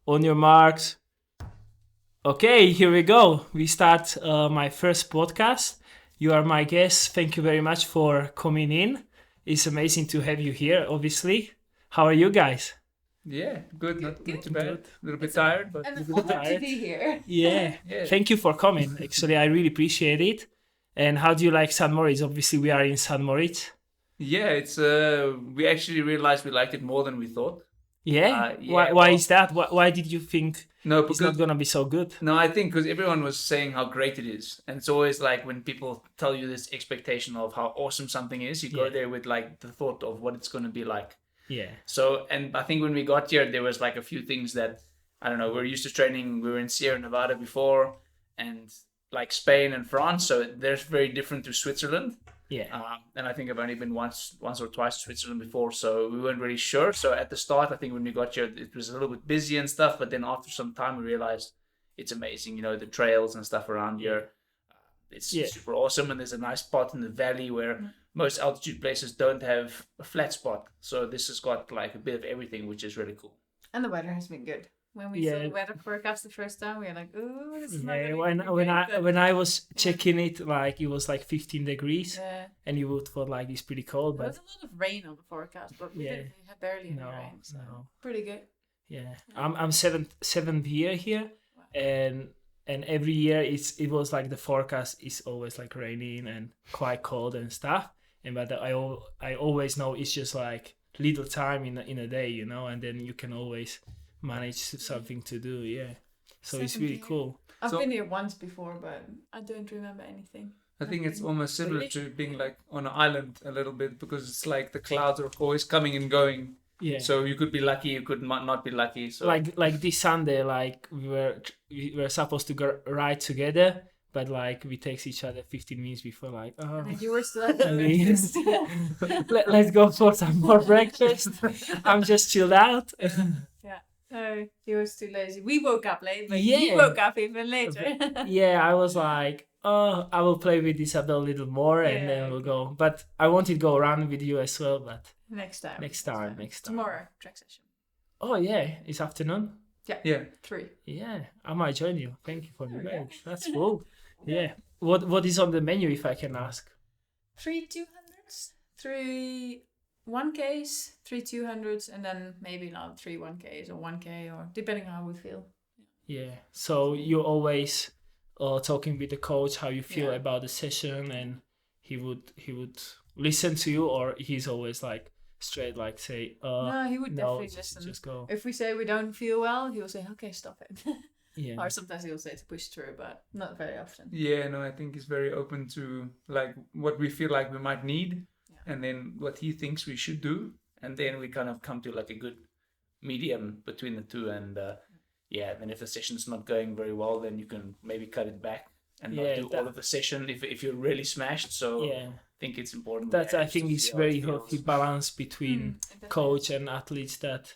On your marks. Okay, here we go. We start my first podcast. You are my guest. Thank you very much for coming in. It's amazing to have you here, obviously. How are you guys? Yeah, good. Not too bad. Good. A little bit tired, but And a an bit honor to tired. be here. Yeah. yeah. Thank you for coming. Actually, I really appreciate it. And how do you like St. Moritz? Obviously, we are in St. Moritz. Yeah, it's we actually realized we liked it more than we thought. Yeah? Yeah, Why is that? Why did you think No, it's not going to be so good? No, I think because everyone was saying how great it is, and it's always like when people tell you this expectation of how awesome something is, you go Yeah. there with like the thought of what it's going to be like. Yeah. So, and I think when we got here, there was like a few things that I don't know. We're used to training. We were in Sierra Nevada before, and like Spain and France, so they're very different to Switzerland. Yeah. And I think I've only been once or twice to Switzerland before, so we weren't really sure. So at the start, I think when we got here, it was a little bit busy and stuff. But then after some time, we realized it's amazing. You know, the trails and stuff around here. It's super awesome, and there's a nice spot in the valley where most altitude places don't have a flat spot. So this has got like a bit of everything, which is really cool. And the weather has been good. When we saw the weather forecast the first time, we were like, "Ooh, this is not Yeah, gonna be when good." when I was checking it, like it was like 15 degrees, Yeah. and you would thought like it's pretty cold, There but was a lot of rain on the forecast, but we had barely any rain. So pretty good. Yeah, I'm seventh year here, and every year it was like the forecast is always like raining and quite cold and stuff, and but I always know it's just like little time in a day, you know, and then you can always manage something to do. Yeah, so it's really cool. I've been here once before, but I don't remember anything. I think it's almost similar to being like on an island a little bit, because it's like the clouds are always coming and going. Yeah. So you could be lucky, you could not be lucky. So like this Sunday, like we were supposed to go ride together, but like we text each other 15 minutes before, like, oh, And you were still at let's go for some more breakfast. I'm just chilled out. No, he was too lazy. We woke up late, but Yeah. he woke up even later. Yeah, I was like, oh, I will play with Isabel a little more, and then we'll go. But I wanted to go around with you as well, but Next time. Tomorrow, track session. Oh yeah, it's afternoon. yeah. 3. Yeah, I might join you. Thank you for the break. That's cool. Yeah. What is on the menu, if I can ask? 3 200s, 3 1Ks, 3 200s, and then maybe another 3 1Ks or 1K, or depending on how we feel. Yeah. So you're always talking with the coach how you feel about the session, and he would listen to you, or he's always like straight, like say, no, he would definitely listen. Just go. If we say we don't feel well, he will say, okay, stop it. Yeah. Or sometimes he will say to push through, but not very often. Yeah, no, I think he's very open to like what we feel like we might need, and then what he thinks we should do, and then we kind of come to like a good medium between the two. And then if the session's not going very well, then you can maybe cut it back and not do all of the session if you're really smashed. So I think it's important. That I think is very healthy balance between coach and athletes, that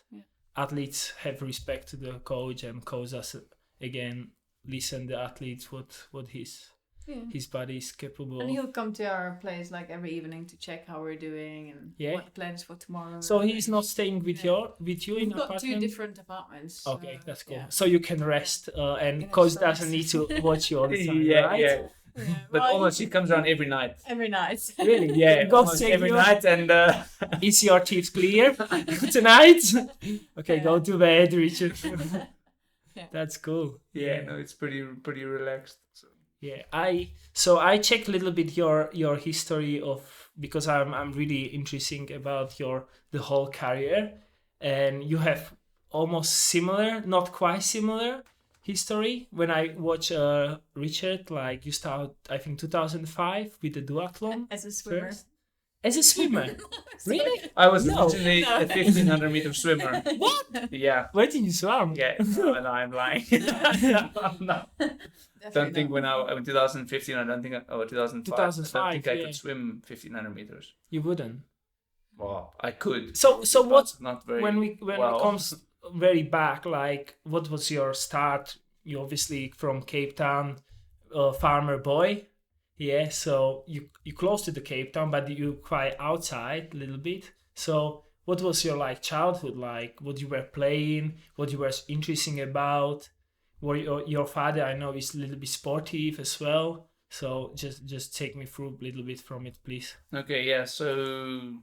athletes have respect to the coach, and coach does again listen the athletes what his body is capable. And he'll come to our place like every evening to check how we're doing and what the plan is for tomorrow. So he's not staying with you in got apartment? 2 different apartments. Okay, that's cool. So you can rest, and coach doesn't need to watch you all the time, right? Yeah. But almost he comes around every night. Every night. Really? Yeah, Go almost check every you. night. And Is your tips clear tonight? Okay, go to bed, Richard. That's cool. Yeah, no, it's pretty relaxed. So. Yeah, I checked a little bit your history because I'm really interested about the whole career, and you have almost similar, not quite similar history. When I watch Richard, like you start, I think 2005 with the duathlon as a swimmer. first. As a swimmer, really? I was originally a 1500 meter swimmer. What? Yeah. Where did you swim? Yeah, no, I'm lying. No. Don't think when I in 2015, I don't think, 2005, I don't think I could swim 1500 meters. You wouldn't? Well, I could. So what's not very when it comes very back, like what was your start? You obviously from Cape Town, farmer boy. Yeah, so you close to the Cape Town, but you quite outside a little bit. So what was your like childhood like? What you were playing? What you were interesting about? Were your father, I know, is a little bit sportive as well. So just take me through a little bit from it, please. Okay, yeah. So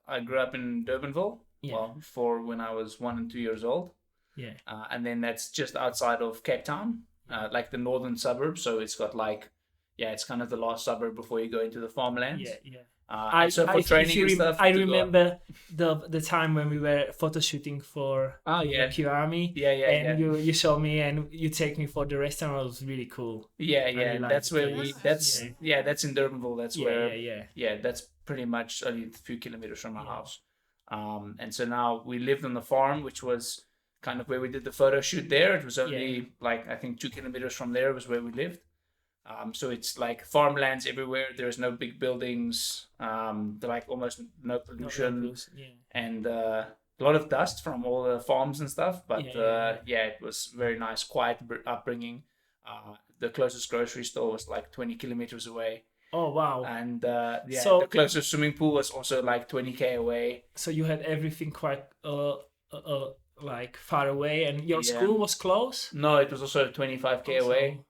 I grew up in Durbanville. Yeah. Well, for when I was 1 and 2 years old. Yeah. And then that's just outside of Cape Town, like the northern suburbs. So it's got like, it's kind of the last suburb before you go into the farmlands. So for training and stuff. I remember the time when we were photo shooting for Q Army. And you show me and you take me for the restaurant. It was really cool. Yeah. That's where that's in Durbanville. That's where. Yeah. That's pretty much only a few kilometers from our house. And so now we lived on the farm, which was kind of where we did the photo shoot there. It was only like, I think 2 kilometers from there was where we lived. So it's like farmlands everywhere. There's no big buildings. Like almost no pollution, and a lot of dust from all the farms and stuff. But it was very nice, quiet upbringing. The closest grocery store was like 20 kilometers away. Oh wow! And so the closest swimming pool was also like 20k away. So you had everything quite like far away, and your school was close. No, it was also 25k away.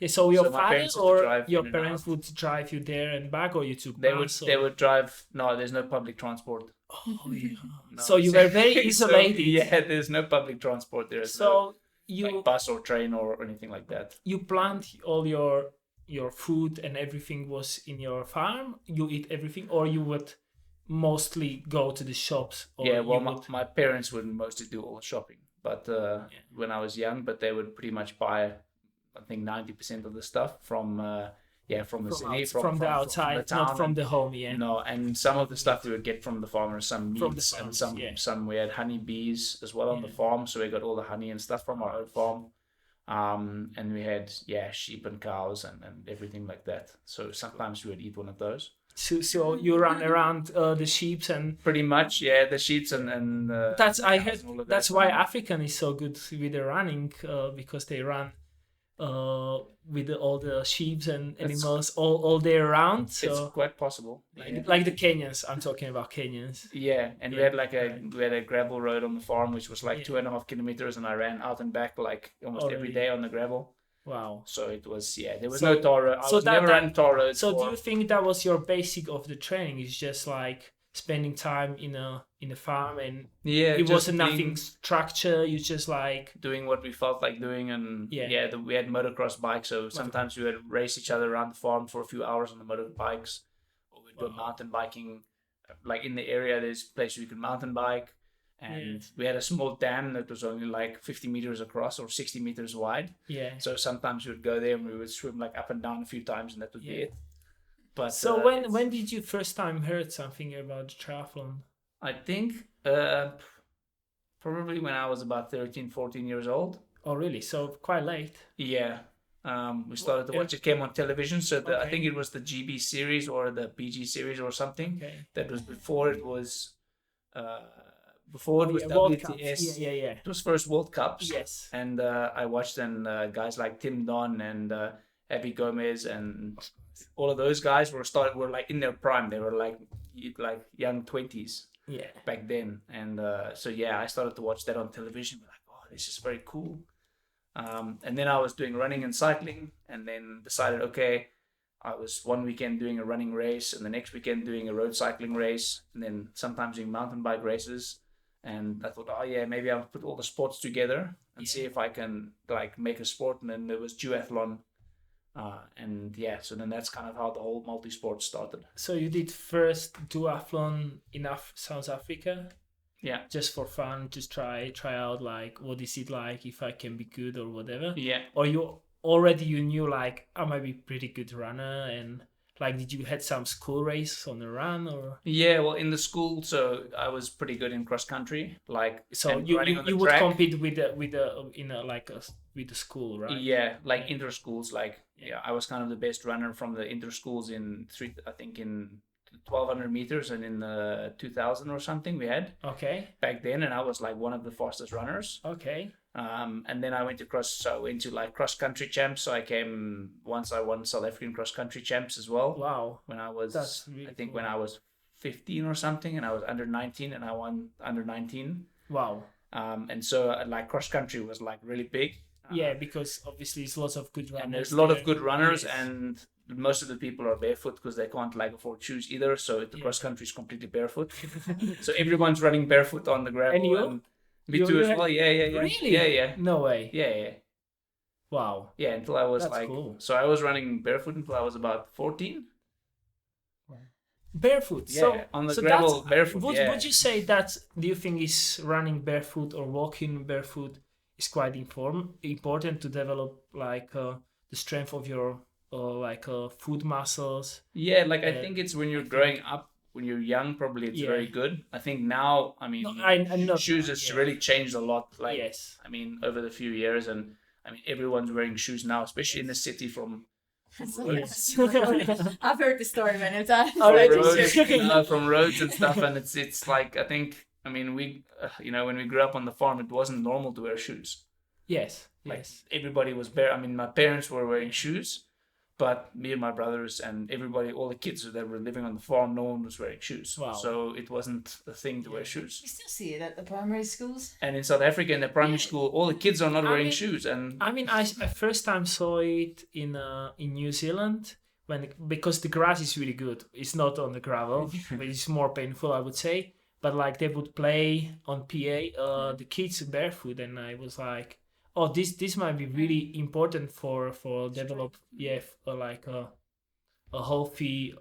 Yeah, so your father or your parents would drive you there and back, or you took bus? They would drive. No, there's no public transport. Oh yeah. No. So you were very isolated. So, there's no public transport there. So like bus or train or anything like that. You plant all your food and everything was in your farm. You eat everything, or you would mostly go to the shops. Or my parents would mostly do all the shopping, but when I was young, but they would pretty much buy, I think 90% of the stuff from the city, from the outside, from the town, not from the home. Yeah. No, and some of the stuff we would get from the farmers, some meats, and some we had honey bees as well on the farm, so we got all the honey and stuff from our own farm. And we had sheep and cows and everything like that. So sometimes we would eat one of those. So you run around the sheep and pretty much the sheep and that's why African is so good with the running because they run with all the sheep and animals all day around. So it's quite possible. Like the Kenyans, I'm talking about Kenyans. Yeah, and we had a gravel road on the farm which was like 2.5 kilometers, and I ran out and back like almost every day on the gravel. Wow. So it was there was no tar road. I was never ran tar roads. So do you think that was your basic of the training? It's just like spending time in a farm, and it wasn't nothing structure. You just like doing what we felt like doing, and we had motocross bikes, so sometimes we would race each other around the farm for a few hours on the motorbikes, or we'd go mountain biking. Like in the area, there's a place where you could mountain bike, and we had a small dam that was only like 50 meters across or 60 meters wide. Yeah. So sometimes we would go there and we would swim like up and down a few times, and that would be it. But so when did you first time heard something about triathlon? I think probably when I was about 13, 14 years old. Oh, really? So quite late. Yeah. We started to watch. It came on television. So I think it was the GB series or the PG series or something. Okay. That was before it was WTS. Yeah. It was first World Cups. Yes. And I watched guys like Tim Don and Abby Gomez and all of those guys were like in their prime. They were like young 20s back then. And I started to watch that on television. Like, oh, this is very cool. And then I was doing running and cycling, and then decided, okay, I was one weekend doing a running race, and the next weekend doing a road cycling race, and then sometimes doing mountain bike races. And I thought, maybe I'll put all the sports together and see if I can like make a sport. And then there was duathlon. So then that's kind of how the whole multi-sport started. So you did first duathlon in South Africa? Yeah. Just for fun, just try out like, what is it like, if I can be good or whatever? Yeah. Or you knew like, I might be pretty good runner, and like, did you had some school race on the run or? Yeah, well, in the school, so I was pretty good in cross country, like. So you would compete with the school, right? Yeah, like inter schools, like I was kind of the best runner from the inter schools in 1,200 meters and in 2,000 or something we had. Okay. Back then, and I was like one of the fastest runners. Okay. And then I went to like cross country champs. So I won South African cross country champs as well. Wow. When I was, when I was 15 or something, and I was under 19, and I won under 19. Wow. And so like cross country was like really big. Yeah, because obviously it's lots of good runners. And there's a lot of good runners, Yes. and most of the people are barefoot because they can't like afford shoes either. So the cross country is completely barefoot. So everyone's running barefoot on the gravel. And you? Me You- too you as had- well. Yeah. Really? Yeah. No way. Yeah. Wow. Yeah, until I was That's like, cool. so I was running barefoot until I was about 14. Barefoot. Yeah, So on the so gravel, that's- barefoot. Would you say that? Do you think is running barefoot or walking barefoot is quite important to develop like the strength of your foot muscles? Yeah, like I think it's when you're think- growing up, when you're young, probably it's Yeah. very good. I think now, I mean, No, I'm not. shoes has really changed a lot. Like, Yes. I mean, over the few years, and I mean, everyone's wearing shoes now, especially in the city from roads. I've heard the story many times. Oh, I really? just- Roads. From roads and stuff, and it's like I think, I mean, we, when we grew up on the farm, it wasn't normal to wear shoes. Yes. Like Yes. everybody was bare. I mean, my parents were wearing shoes, but me and my brothers and everybody, all the kids that were living on the farm, no one was wearing shoes. Wow. So it wasn't a thing to wear shoes. You still see it at the primary schools. And in South Africa, in the primary school, all the kids are not I wearing mean- shoes. And I mean, I first time saw it in New Zealand because the grass is really good. It's not on the gravel, but it's more painful, I would say. But like they would play on PA, the kids barefoot, and I was like, oh, this might be really important for develop like a healthy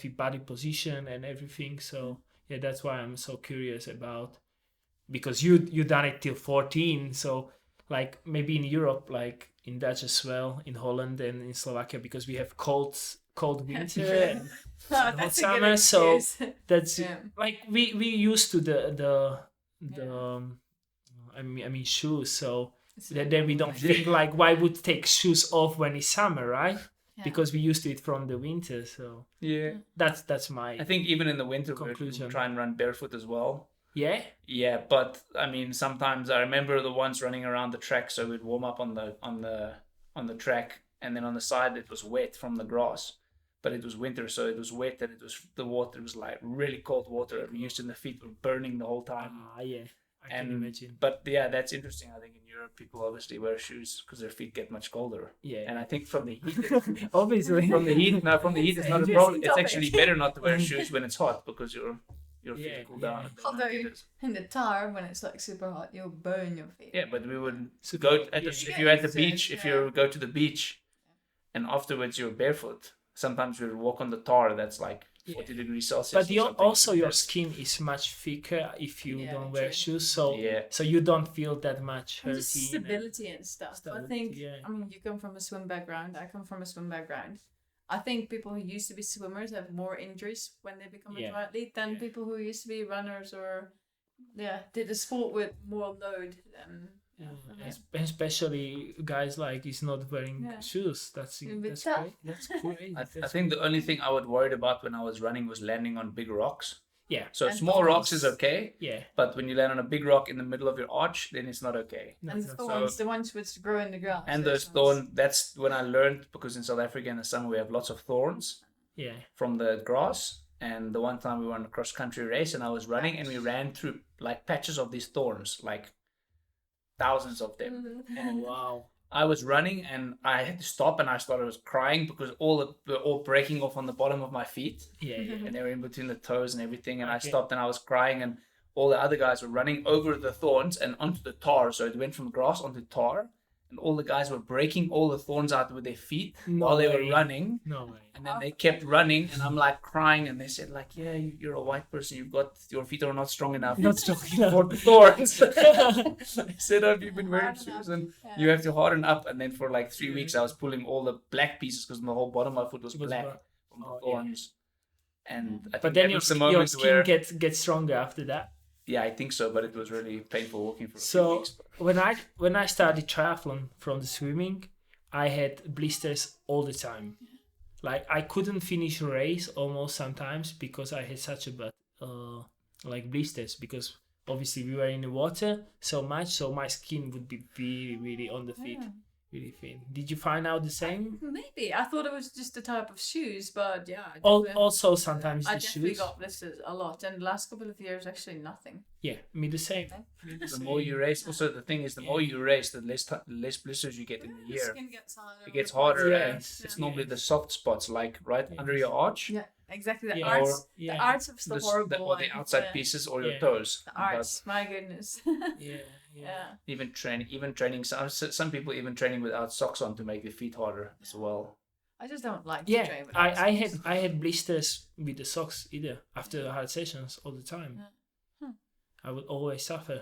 body position and everything. So yeah, that's why I'm so curious about, because you done it till 14, so like maybe in Europe, like in Dutch as well, in Holland and in Slovakia, because we have cold winter and hot That's a summer, good so excuse. that's Yeah. like we used to the I mean shoes, so then we don't think like why would take shoes off when it's summer, right? Yeah. Because we used to it from the winter, so yeah, that's my I think even in the winter, we Conclusion. try and run barefoot as well. yeah. Yeah, but I mean, sometimes I remember the ones running around the track. So we'd warm up on the track, and then on the side it was wet from the grass, but it was winter, so it was wet, and the water was like really cold water. We used to, and the feet were burning the whole time. Yeah, I can And imagine. but yeah, that's interesting. I think in Europe, people obviously wear shoes because their feet get much colder. Yeah, And I think from the heat, obviously. from the heat it's not a Interesting problem. It's topic. actually better not to wear shoes when it's hot because your feet Yeah, cool down. yeah. and Although then it is. in the tar, when it's like super hot, you'll burn your feet. Yeah, but we would So go at yeah. if you're at the Yeah, beach, if yeah. you go to the beach, and afterwards you're barefoot. Sometimes we walk on the tar that's like 40 degrees Celsius. But or you something. also your skin is much thicker if you Yeah, don't wear true. shoes, so Yeah. so you don't feel that much And just hurting. stability and stuff. I Stability, think, yeah. I mean, you come from a swim background. I come from a swim background. I think people who used to be swimmers have more injuries when they become Yeah. a triathlete than Yeah. people who used to be runners or, did a sport with more load than. Especially guys like is not wearing Yeah. shoes. That's bit that's tough. great. That's great. I think the only thing I was worried about when I was running was landing on big rocks. Yeah, So And small rocks thorns. is okay, yeah. but when you land on a big rock in the middle of your arch, then it's not okay. No, And no, thorns, the ones which grow in the grass. And those thorns, that's when I learned, because in South Africa in the summer we have lots of thorns yeah. from the grass. And the one time we were on a cross country race and I was running and we ran through like patches of these thorns, like thousands of them. Oh wow. I was running and I had to stop and I started crying because they're all breaking off on the bottom of my feet Yeah, yeah. and they were in between the toes and everything. And I Okay. stopped and I was crying and all the other guys were running over the thorns and onto the tar. So it went from grass onto tar and all the guys were breaking all the thorns out with their feet No while they way. were running. No way. And then they kept running and I'm like crying and they said like, yeah, you're a white person. Your feet are not strong enough. Not strong enough. For the thorns. I said, have you been wearing shoes? And you have to harden up. And then for like 3 weeks, I was pulling all the black pieces because my whole bottom of my foot was It was black black. from the Oh, yeah. thorns. And I But think then that your, was the your moment skin where, gets stronger after that. yeah, I think so. But it was really painful walking for a few So weeks. when I started triathlon from the swimming, I had blisters all the time. Like I couldn't finish a race almost sometimes because I had such a bad like blisters, because obviously we were in the water so much, so my skin would be really really on the feet. really thin. Did you find out the same? Maybe. I thought it was just the type of shoes, but yeah. Also, sometimes I the definitely shoes. got blisters a lot, and the last couple of years, actually nothing. Yeah, me the same. The more you race, also the thing is, the more you race, the less blisters you get in the The year. skin gets harder. It gets harder, and Yes. it's normally the soft spots, like under your arch. Yeah, exactly. The Yeah. arts. Yeah. The arts of the horrible. or the like, outside pieces or your Yeah. toes. The arts. My goodness. Yeah. Yeah. Even training. Some people even training without socks on to make their feet harder as well. I just don't like to Yeah, train without socks. I had blisters with the socks either after hard sessions all the time. Yeah. I would always suffer.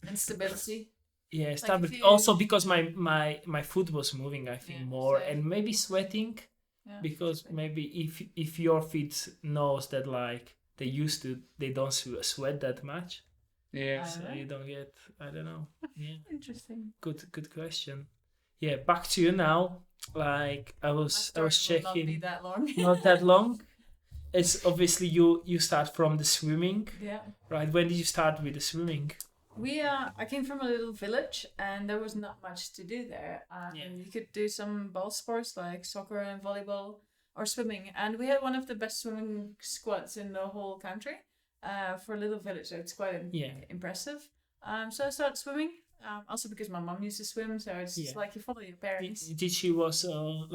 Instability. Yeah, if stability. you- Also because my foot was moving, I think, Yeah, more, same. and maybe sweating, Yeah. because maybe if your feet knows that like they don't sweat that much, Yeah. so you don't get. I don't know. Yeah, Interesting. good question. Yeah, back to you now. Like I My was story will not be checking, that long. not that long. It's obviously you start from the swimming, Yeah. right? When did you start with the swimming? I came from a little village, and there was not much to do there. Yeah. You could do some ball sports like soccer and volleyball or swimming. And we had one of the best swimming squads in the whole country for a little village. So it's quite impressive. So I started swimming. Also because my mum used to swim, so it's just like you follow your parents. Did she was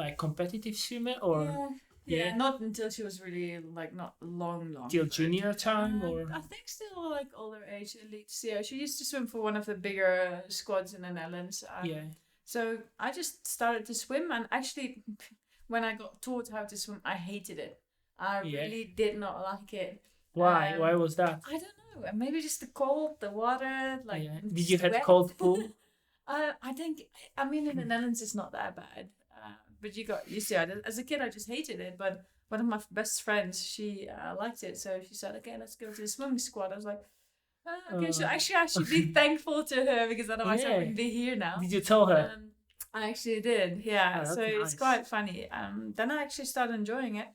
like competitive swimmer or Yeah, not until she was really like not long. till junior time or? I think still like older age elites. Yeah, she used to swim for one of the bigger squads in the Netherlands. So I just started to swim, and actually, when I got taught how to swim, I hated it. I really did not like it. Why? Why was that? I don't know. Maybe just the cold, the water. Like, Did you have sweat. cold pool? I think. I mean, in the Netherlands, it's not that bad. But you got used to it. As a kid, I just hated it. But one of my best friends, she liked it. So she said, okay, let's go to the swimming squad. I was like, okay. So actually, I should be thankful to her, because otherwise I wouldn't be here now. Did you tell her? I actually did, yeah. Oh, So that's it's nice. quite funny. Then I actually started enjoying it.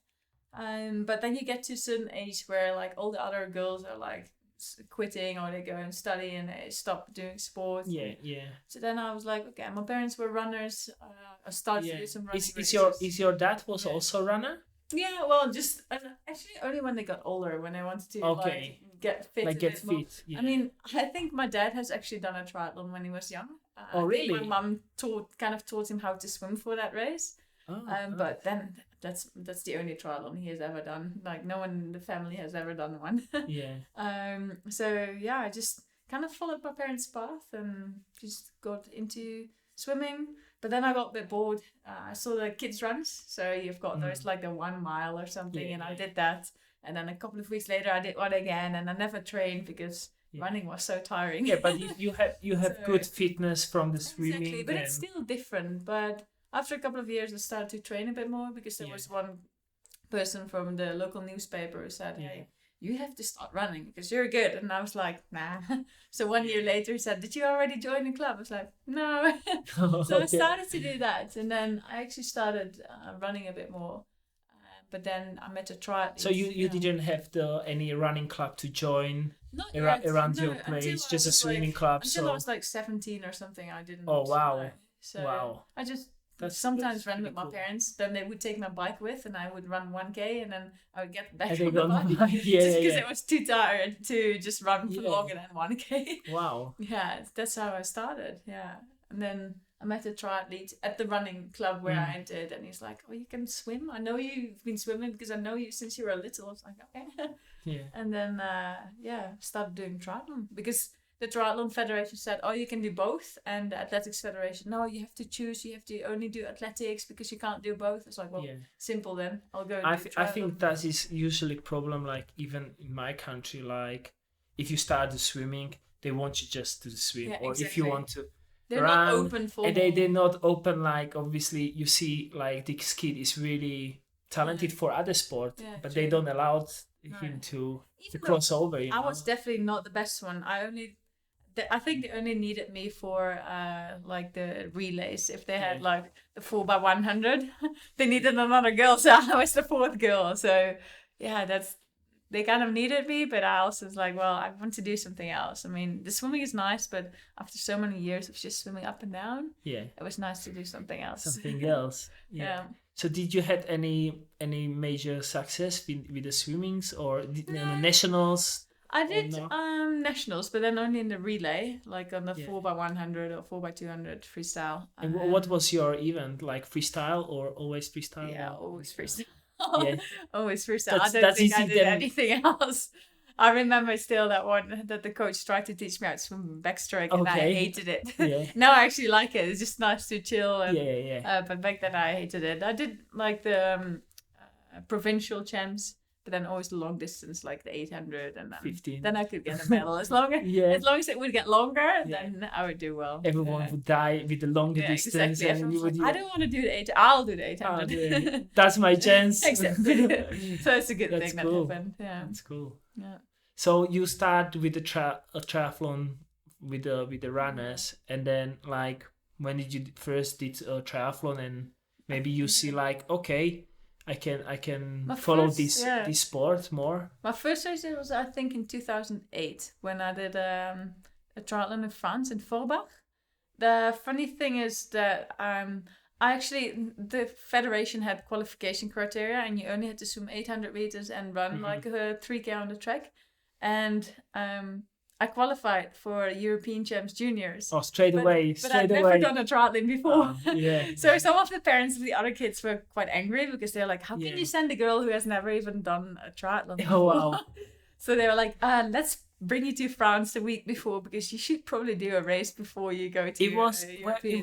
But then you get to a certain age where like all the other girls are like quitting, or they go and study and they stop doing sports. Yeah. So then I was like, okay, my parents were runners. I started to do some running. Is your dad was also a runner? Yeah, well, just actually only when they got older, when they wanted to like get fit. Like a get bit more. fit. Yeah. I mean, I think my dad has actually done a triathlon when he was young. Oh, I think really? my mum taught him how to swim for that race. But then that's the only triathlon he has ever done. Like no one in the family has ever done one. Yeah. So yeah, I just kind of followed my parents' path and just got into swimming. But then I got a bit bored. I saw the kids runs, so you've got those like the 1 mile or something, and I did that. And then a couple of weeks later, I did one again, and I never trained because running was so tiring. Yeah, but you have So- good fitness from the swimming. Exactly, but it's still different. But after a couple of years, I started to train a bit more, because there was one person from the local newspaper who said, hey, you have to start running because you're good. And I was like, nah. So 1 year later, he said, did you already join the club? I was like, no. So I started to do that. And then I actually started running a bit more. But then I met a triathlete. So you didn't have any running club to join around your place, just a swimming club. Until I was like 17 or something, I didn't. Oh, wow. So Wow. I just That's sometimes ran pretty with my cool. parents. Then they would take my bike with, and I would run 1K, and then I would get back And they on the got on the bike. bike. Just because it was too tired to just run for Yeah. longer than 1K. Wow. Yeah, that's how I started. Yeah, and then I met a triathlete at the running club where I entered, and he's like, "Oh, you can swim? I know you've been swimming because I know you since you were little." I was like, "Okay." Yeah. And then started doing triathlon because the triathlon federation said, "Oh, you can do both," and the athletics federation, "No, you have to choose. You have to only do athletics because you can't do both." It's like, well, simple then. I'll go. And do I triathlon. think that is usually a problem. Like even in my country, like if you start the swimming, they want you just to swim, Yeah, or if exactly. you want to. They're run, not open for. And they're not open. Like obviously, you see, like this kid is really talented for other sport, but they don't allow him to cross over. You I know? was definitely not the best one. I think they only needed me for like the relays. If they had like the 4x100, they needed another girl, so I was the fourth girl. So yeah, they kind of needed me, but I also was like, well, I want to do something else. I mean, the swimming is nice, but after so many years of just swimming up and down, it was nice to do something else. Something else. Yeah. So did you had any major success with the swimmings or the nationals? I did nationals, but then only in the relay, like on the 4x100 or 4x200 freestyle. And what was your event? Like freestyle or always freestyle? Yeah, always freestyle. Always freestyle. I don't think I did anything else. I remember still that one that the coach tried to teach me how to swim backstroke, and I hated it. Yeah. Now I actually like it. It's just nice to chill. And, but back then I hated it. I did like the provincial champs, but then always the long distance, like the 800 and then 15. Then I could get a medal. As long as it would get longer, then I would do well. Everyone would die with the long distance. Exactly. And you would, I don't want to do the 800. I'll do the 800. That's my chance. Exactly. So it's a good thing cool. that happened. Yeah. That's cool. Yeah. So you start with the triathlon with the runners, and then like when did you first did a triathlon, and maybe you see like, okay, I can follow this sport more. My first race was, I think, in 2008 when I did a triathlon in France in Forbach. The funny thing is that the federation had qualification criteria, and you only had to swim 800 meters and run like a 3K on the track. And I qualified for European Champs Juniors. Oh, straight away. But I'd never done a triathlon before. Yeah. So some of the parents of the other kids were quite angry because they're like, how can you send a girl who has never even done a triathlon before? Oh, wow. So they were like, let's bring you to France the week before because you should probably do a race before you go to It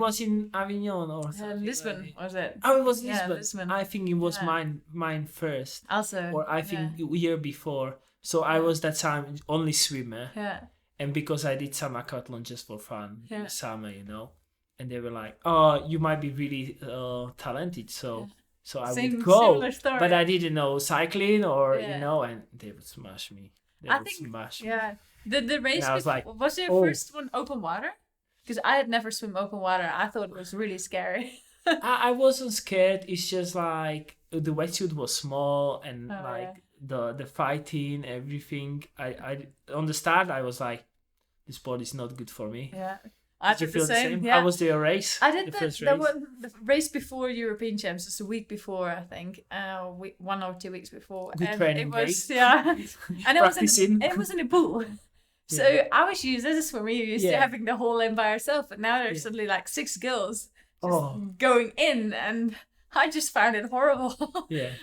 was in Avignon or something. Lisbon, was it? Oh, it was Lisbon. Yeah, Lisbon. I think it was mine first. Also. Or I think a year before. So I was that time only swimmer. Yeah. And because I did some aquathlon just for fun in the summer, and they were like, "Oh, you might be really talented." So I would go, but I didn't know cycling or and they would smash me. Yeah. The race was like, was your first one open water? Because I had never swum open water. I thought it was really scary. I wasn't scared. It's just like the wetsuit was small and the fighting, everything. I on the start I was like, this sport is not good for me. Yeah. Did you feel the same? How was the race? I did the race before European Champs, just a week before, I think. 1 or 2 weeks before. Good training, it was, and it was in a pool. So I was used as a swimmer, used to having the whole lane by herself, but now there's suddenly like 6 girls just going in, and I just found it horrible.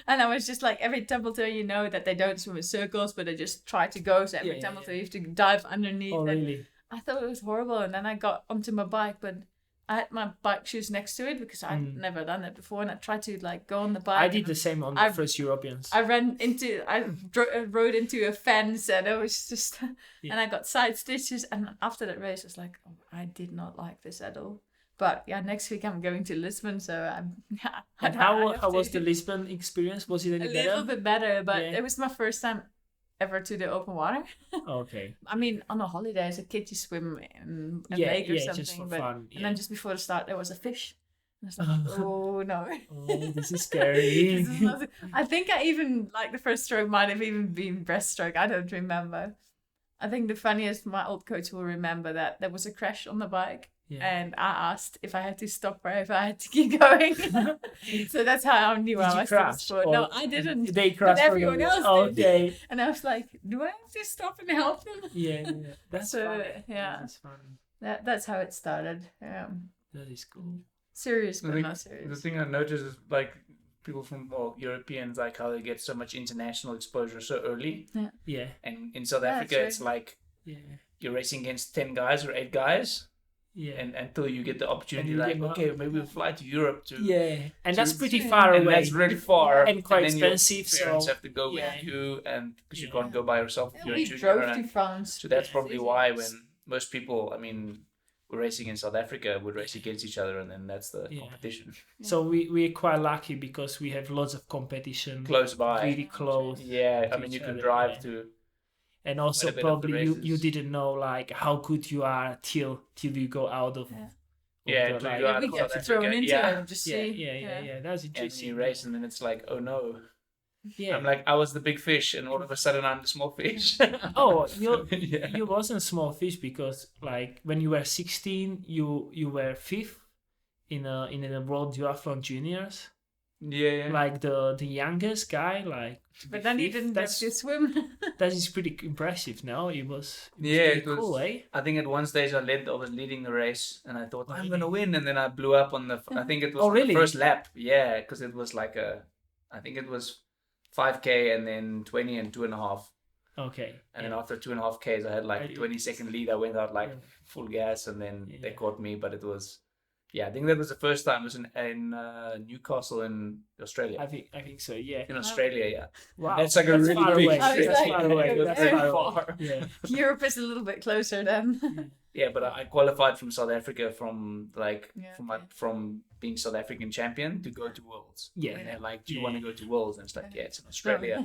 And I was just like, every tumble turn, that they don't swim in circles, but they just try to go. So every tumble turn, you have to dive underneath. Oh, really? I thought it was horrible. And then I got onto my bike, but I had my bike shoes next to it because I'd never done it before. And I tried to like go on the bike. I did the same on the first Europeans. I rode into a fence, and it was just, and I got side stitches. And after that race, I was like, I did not like this at all. But next week I'm going to Lisbon, so And how was the Lisbon experience? Was it any better? A little bit better, but it was my first time ever to the open water. Okay. I mean, on a holiday as a kid, you swim in a lake or something. Just for fun. And then just before the start, there was a fish. And I was like, oh no. Oh, this is scary. I think I even, like, the first stroke might have even been breaststroke. I don't remember. I think the funniest, my old coach will remember that there was a crash on the bike. Yeah. And I asked if I had to stop or if I had to keep going. So that's how I knew I was in the sport. No, I didn't. They crashed, but everyone else did. Okay. And I was like, do I have to stop and help them? Yeah. That's funny. Yeah. That's funny. That's how it started. That is cool. Serious, but not serious. The thing I noticed is like people from Europeans, like how they get so much international exposure so early. Yeah. And in South Africa, it's like you're racing against 10 guys or 8 guys. Yeah, and until you get the opportunity, okay, maybe we'll fly to Europe to. Yeah, and that's pretty far away. That's really far and quite expensive. Your parents have to go with you, and because you can't go by yourself. We drove to France. So that's probably why when most people, we're racing in South Africa, would race against each other, and then that's the competition. Yeah. So we're quite lucky because we have lots of competition close by, really close. Yeah, you can drive to. And also probably you didn't know like how good you are till you go out of we get thrown into it and just see. Yeah, that's interesting. And you race and then it's like, oh no. Yeah. I'm like, I was the big fish, and all of a sudden I'm the small fish. Oh, Yeah. you wasn't small fish because like when you were 16, you were fifth in the World Triathlon Juniors. Yeah. Like the youngest guy, like. But then you didn't have to swim. That is pretty impressive. No, it was Yeah, pretty it was cool, eh? I think at one stage I was leading the race, and I thought I'm gonna win, and then I blew up on the. I think it was really? the first lap. Yeah, because it was like I think it was 5K and then 20 and 2.5. Okay. And then after 2.5 Ks, I had like a 20-second lead. I went out like full gas, and then they caught me. But it was, I think that was the first time. It was in Newcastle in Australia. I think so. Yeah. In Australia, yeah. Wow. That's like a really far big away. trip. That's far away. That's Very far away. Yeah. Europe is a little bit closer then. Yeah, but I qualified from South Africa from okay. from being South African champion to go to Worlds. Yeah. And they're like, do you want to go to Worlds? And it's like, yeah, it's in Australia.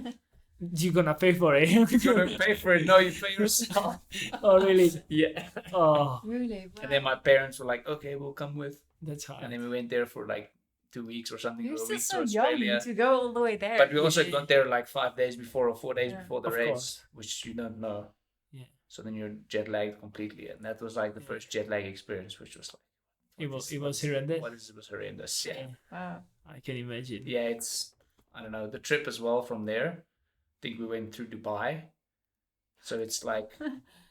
You gonna pay for it? You're gonna pay for it. No, you pay yourself. Oh really? Yeah. Oh, Really? Wow. And then my parents were like, okay, we'll come with. that's hard. And then we went there for like 2 weeks or something. You're or a still week so to Australia. young to go all the way there. But we also Yeah. got there like 5 days before or 4 days Yeah. before the Of race, course. which you don't know. Yeah. So then you're jet lagged completely, and that was like the first jet lag experience, which was like It was horrendous. It was horrendous. Yeah. Wow. I can imagine. Yeah, it's I don't know the trip as well from there. I think we went through Dubai, so it's like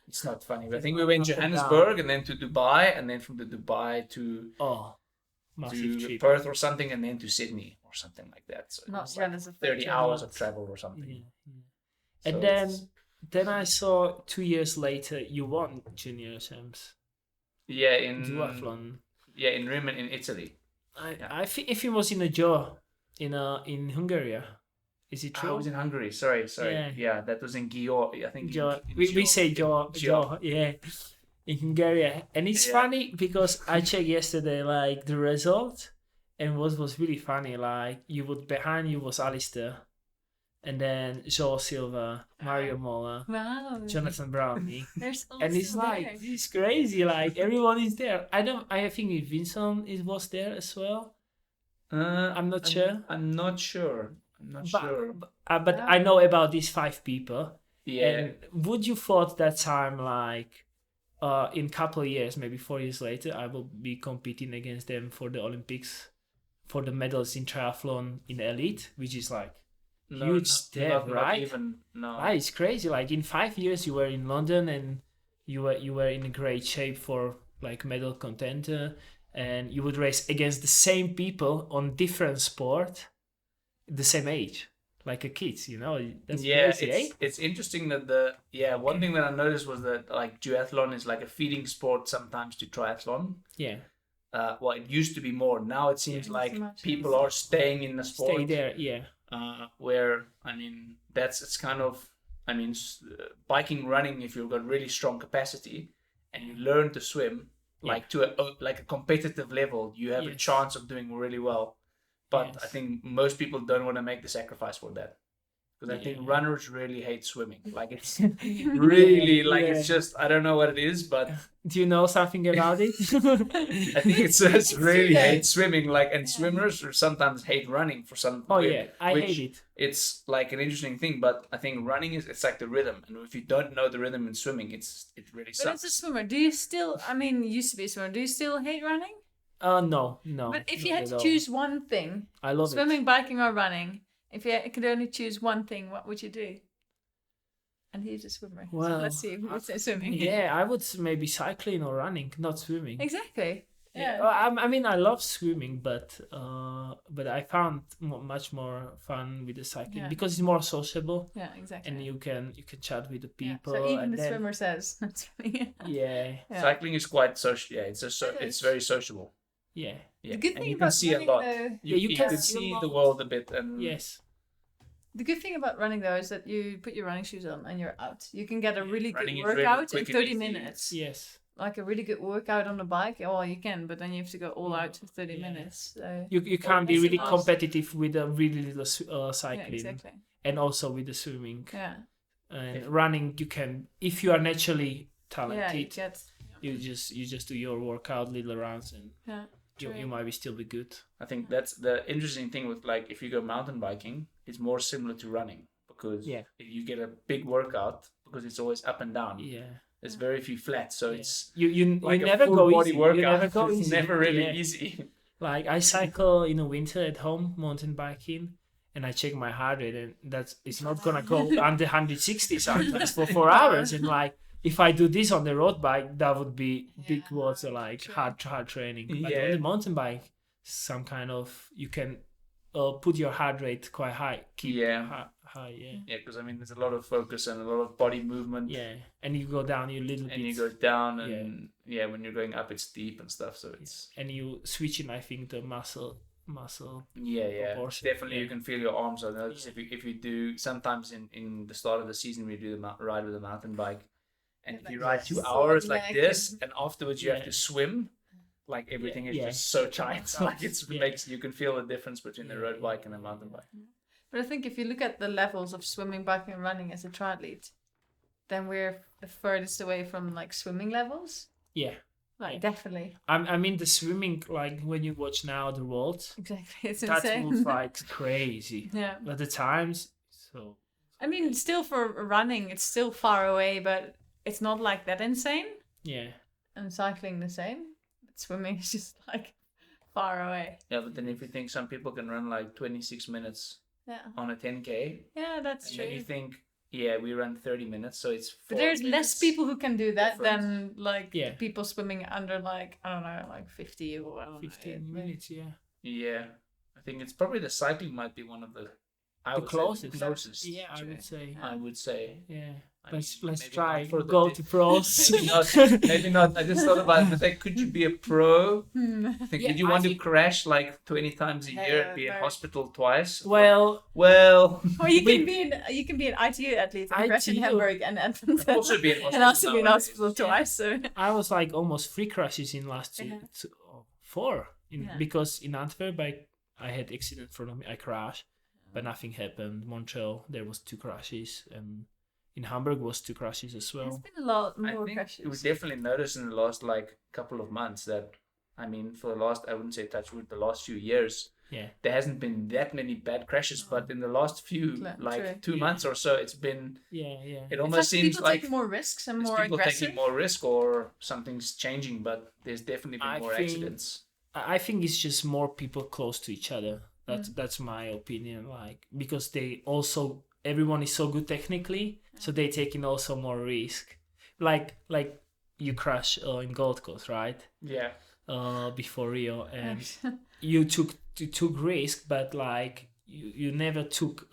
it's not funny. But I think we went to Up and down. Johannesburg and then to Dubai, and then from the Dubai to Oh, massive to trip. Perth or something, and then to Sydney or something like that. So it Not was like jealous of 30 that. hours of travel or something. Yeah, yeah. So And it's- then I saw 2 years later you won junior champs yeah, in duathlon. in Rimmen in Italy. I think if it was in a jaw in Hungary. Is it I true? was in Hungary. Sorry. Yeah. Yeah, that was in Győr. I think. Jaw. In We Győr. say jaw, Győr. yeah. In Hungary. And it's Yeah. funny because I checked yesterday like the result, and what was really funny, like behind you was Alistair, and then Joe Silva, Mario Mola, Wow. Jonathan Brownie. There's And it's like it's crazy, like everyone is there. I think Vincent was there as well. I'm not sure. I'm not sure. But I know about these 5 people. Yeah. And would you thought that time like in couple of years, maybe 4 years later, I will be competing against them for the Olympics, for the medals in triathlon in elite, which is like huge step, right? Not even, no. Right, it's crazy. Like in 5 years, you were in London and you were in great shape for like medal contender, and you would race against the same people on different sport, the same age, like a kids. That's crazy, eh? It's interesting that one thing that I noticed was that like duathlon is like a feeding sport sometimes to triathlon. Yeah, Well, it used to be more. Now it seems Yeah. like It's much people easier. are staying in the sport. stay there. Yeah, Where I mean it's kind of biking, running. If you've got really strong capacity and you learn to swim like to a competitive level, you have a Yes. chance of doing really well. But I Yes. think most people don't want to make the sacrifice for that. Because I think Yeah. runners really hate swimming. Like it's really it's just I don't know what it is, but do you know something about it? I think it says really that. hate swimming. And swimmers sometimes hate running for some. Oh yeah, I which hate it. It's like an interesting thing, but I think running it's like the rhythm, and if you don't know the rhythm in swimming, it really But sucks. as a swimmer, do you still? I mean, you used to be a swimmer. Do you still hate running? No. But if you not had at to all. choose one thing, I love swimming, biking, or running, if you could only choose one thing, what would you do? And he's a swimmer. So Well, let's see if we would say it. swimming. Yeah, I would maybe cycling or running, not swimming. Exactly. Yeah. Yeah. I mean, I love swimming, but I found much more fun with the cycling Yeah. because it's more sociable, Yeah, exactly. and you can chat with the Yeah. people. So even and the then, swimmer says that's swimming. Yeah, Yeah. Cycling is quite social. Yeah, it's It it's is. very sociable. yeah, Yeah, The good and thing you can about see a running, lot. though, you can see see a the lot. world a bit, and yes, the good thing about running though is that you put your running shoes on and you're out. You can get a really good Running is really workout in quick and 30 easy. minutes. yes. Like a really good workout on the bike. Well, you can, but then you have to go all out for 30 Yeah. minutes. So You can't be makes it really last. competitive with a really little yeah, cycling, exactly. and also with the swimming Yeah. and Yeah. running. You can, if you are naturally Yeah, you talented, get. you just do your workout, little rounds, and Yeah. you True. might be still be good. I think that's the interesting thing with if you go mountain biking, it's more similar to running because Yeah. you get a big workout because it's always up and down. Yeah. There's very few flats, so Yeah. it's You like a never full go body easy. workout. You never go It's easy. never really Yeah. easy. Like I cycle in the winter at home, mountain biking, and I check my heart rate, and it's not gonna go under 160 sometimes for 4 hours. And like if I do this on the road bike, that would be big water, like true. hard training. But Yeah. on the mountain bike, some kind of you can put your heart rate quite high, keep Yeah. high, yeah. Yeah, because I mean, there's a lot of focus and a lot of body movement. Yeah, and you go down a little And bit. you go down, and when you're going up, it's steep and stuff. So it's and you switching, I think, the muscle. yeah. Proportion, Definitely, yeah. you can feel your arms. I notice if you do sometimes in the start of the season we do the ride with a mountain bike, and if you like ride 2 so hours like leg this, and afterwards you have Yeah. to swim. Like everything is Yeah. just so tight. Like it Yeah. makes you can feel the difference between the road bike and the mountain bike. But I think if you look at the levels of swimming, biking, and running as a triathlete, then we're the furthest away from like swimming levels. Yeah. Like Yeah. definitely. I mean the swimming, like when you watch now the world, Exactly. It's that insane. moves like crazy. Yeah. At the times, so I mean, still for running, it's still far away, but it's not like that insane. yeah. And cycling the same. But swimming is just like far away. Yeah, but then if you think some people can run like 26 minutes Yeah. on a 10K, Yeah, that's and true. then you think, yeah, we run 30 minutes, so it's 4 But there's less minutes people who can do that difference. than like Yeah. the people swimming under like I don't know, like 50 or I don't know, 15 yeah. minutes, yeah. Yeah, I think it's probably the cycling might be one of the The would say closest. closest. Yeah, I would say. I would say. Yeah. I Let's mean, maybe try not for the go di- to pros. Maybe not. Maybe not. I just thought about it. But like, could you be a pro? I think, Yeah, did you I want to think- crash like 20 times a Yeah, year and be in very- hospital twice? Well, Well, Or you We- can be an ITU athlete and Rash in ITU. Hamburg and also be in hospital. and also be in nowadays. hospital twice. So I was like almost 3 crashes in last Yeah. 4 Yeah. because in Antwerp I had accident from me. I crashed, but nothing happened. Montreal there was 2 crashes, and in Hamburg was 2 crashes as there's well. been a lot I more think crashes. we definitely noticed in the last like couple of months that, I mean, for the last, I wouldn't say touch wood, the last few years, Yeah. there hasn't been that many bad crashes, but in the last few like True. 2 months or so, it's been. Yeah. It It's almost like seems people like taking more risks and it's more people aggressive. taking more risk or something's changing, but there's definitely been I more think- accidents. I think it's just more people close to each other. Mm. That's my opinion. Like because everyone is so good technically, so they taking also more risk. Like you crash in Gold Coast, right? Yeah. Before Rio, and you took risk, but like you never took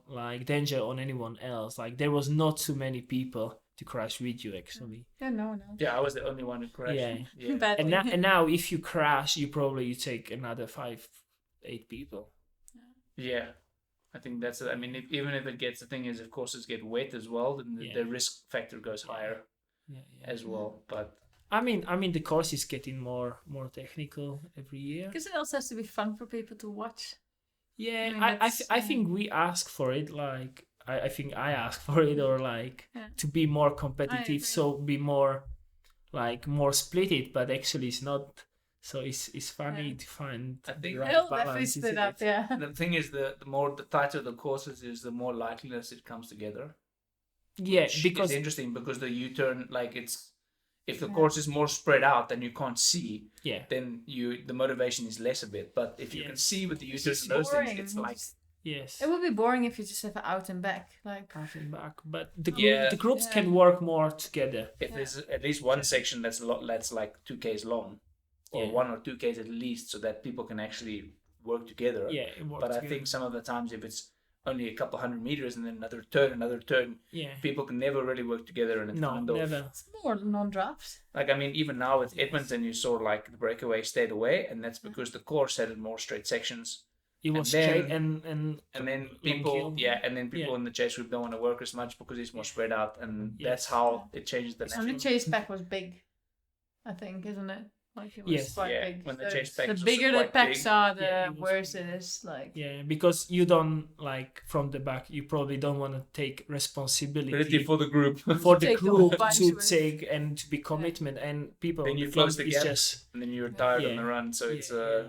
like danger on anyone else. Like there was not too many people to crash with you actually. Yeah, no. Yeah, I was the only one who crashed. Yeah. Yeah. Badly. And now if you crash, you take another 5-8 people. Yeah. I think that's it. I mean, even if it gets, the thing is, of course, it's get wet as well, then Yeah. the risk factor goes higher Yeah. as well. But I mean the course is getting more technical every year. Because it also has to be fun for people to watch. Yeah, I mean, I that's, think we ask for it. Like I think I ask for it, or like Yeah. to be more agree. competitive, so be more split it. But actually, it's not. So it's funny Yeah. to find. I think- the right They'll definitely balance, split isn't up, it? yeah. the thing is, the tighter the courses is, the more likeliness it comes together. Yeah, Which because is interesting because the U-turn, like if the Yeah. course is more spread out and you can't see, yeah, then the motivation is less a bit. But if you Yeah. can see with the It's U-turns just and those boring. things, it's like yes. It would be boring if you just have an out and back. Like Passing back, but the Yeah. the groups Yeah. can work more together. if Yeah. there's at least one section that's like 2Ks long, or Yeah. 1 or 2Ks at least, so that people can actually work together. Yeah, it works But I together. think some of the times if it's only a couple 100 meters and then another turn, Yeah. people can never really work together, and it's No, kind of never. it's more non-draft. like, I mean, even now with Edmonton, you saw like the breakaway stayed away, and that's because the course had more straight sections. It was then- straight and And then long people, hill. and then people Yeah. in the chase group don't want to work as much because it's more spread out, and Yes. that's how it changes the And the chase pack was big, I think, isn't it? Like it was Yes. quite Yeah, big. when the So chase pack the was bigger the quite packs big. are, the Yeah, it was worse big. it is. Like Yeah, because you don't like from the back. You probably don't want to take responsibility for the group. for the Take the whole group bunch to with- take and to be commitment, and people Then on you the close front the is gap. just And then you're tired on Yeah. the run, so it's yeah,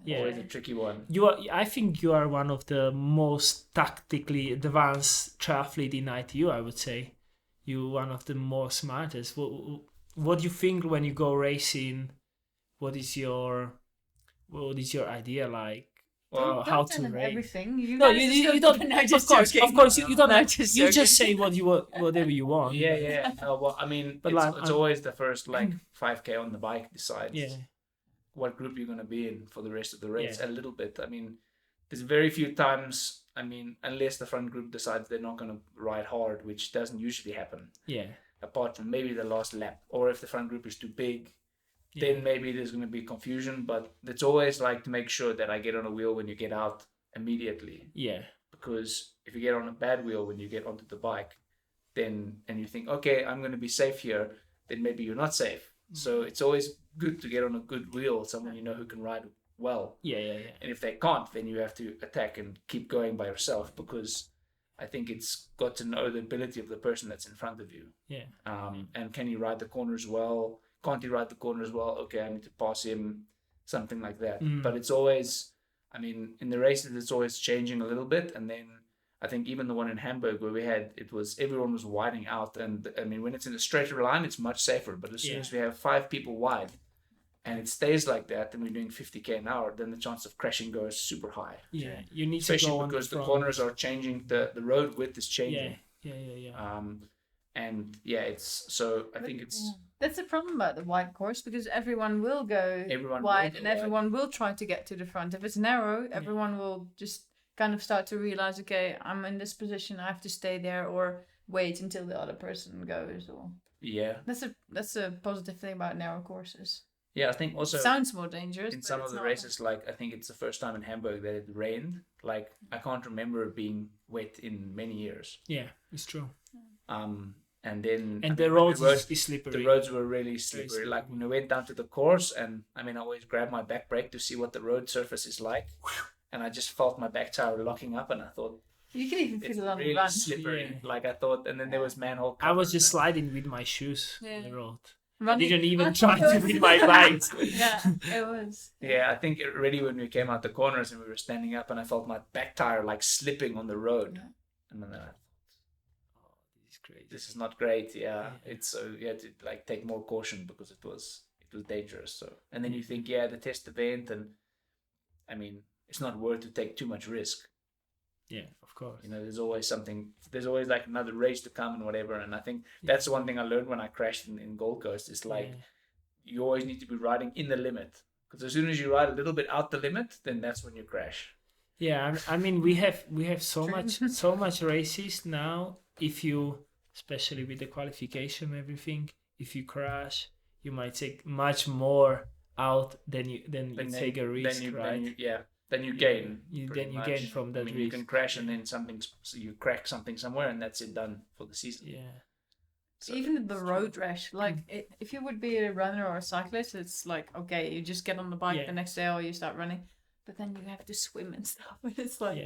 Yeah. Always a tricky one. I think you are one of the most tactically advanced triathlete in ITU, I would say. You're one of the more smartest. What do you think when you go racing? What is your idea like? Don't How tell to him race? everything. You don't. No, Of course, you don't. No, You just say whatever you want. Yeah. Well, I mean, But it's always the first 5K on the bike decides Yeah. what group you're going to be in for the rest of the race. Yeah. A little bit. I mean, there's very few times. I mean, unless the front group decides they're not going to ride hard, which doesn't usually happen. Yeah. Apart from maybe the last lap, or if the front group is too big, then maybe there's going to be confusion. But it's always like to make sure that I get on a wheel when you get out immediately. Yeah. Because if you get on a bad wheel when you get onto the bike, then and you think, okay, I'm going to be safe here, then maybe you're not safe. So it's always good to get on a good wheel, someone you know who can ride well. Yeah. And if they can't, then you have to attack and keep going by yourself, because I think it's got to know the ability of the person that's in front of you. Yeah. And can he ride the corners well? Can't he ride the corners well? Okay, I need to pass him, something like that. But it's always, I mean, in the races, it's always changing a little bit. And then I think even the one in Hamburg where we had, everyone was widening out. And I mean, when it's in a straighter line, it's much safer. But as soon as we have 5 people wide and it stays like that, and we're doing 50k an hour, then the chance of crashing goes super high. Yeah. You need especially to go because on the corners are changing, the road width is changing. Yeah. And yeah, it's so I think it's that's the problem about the wide course, because everyone will go wide and everyone will try to get to the front. If it's narrow, everyone will just kind of start to realize, okay, I'm in this position, I have to stay there, or wait until the other person goes. Or that's a positive thing about narrow courses. Yeah, I think also it sounds more dangerous in some of the races. Like I think it's the first time in Hamburg that it rained. Like I can't remember it being wet in many years. Yeah, it's true. And then the roads is slippery. The roads were really slippery. Like when we went down to the course, and I mean, I always grab my back brake to see what the road surface is like, and I just felt my back tire locking up, and I thought you can even feel it on really the run. Slippery. Yeah. Like I thought, and then there was manhole. I was just sliding with my shoes on the road. I didn't even try to with my bike. Yeah, it was. Yeah, I think already when we came out the corners and we were standing up, and I felt my back tire like slipping on the road, and then I thought, this is not great. Yeah. It's so you had to like take more caution because it was dangerous. So and then you think, the test event, and I mean, it's not worth to take too much risk. Yeah, of course. You know, there's always like another race to come and whatever. And I think that's the one thing I learned when I crashed in Gold Coast is like you always need to be riding in the limit, because as soon as you ride a little bit out the limit, then that's when you crash. Yeah, I mean we have so much races now. If you, especially with the qualification and everything, if you crash, you might take much more out than you take a risk, right? Then you gain. You gain from that risk. You can crash and then you crack something somewhere, and that's it, done for the season. Yeah. So even the road rash, like if you would be a runner or a cyclist, it's like, okay, you just get on the bike the next day or you start running, but then you have to swim and stuff. It's like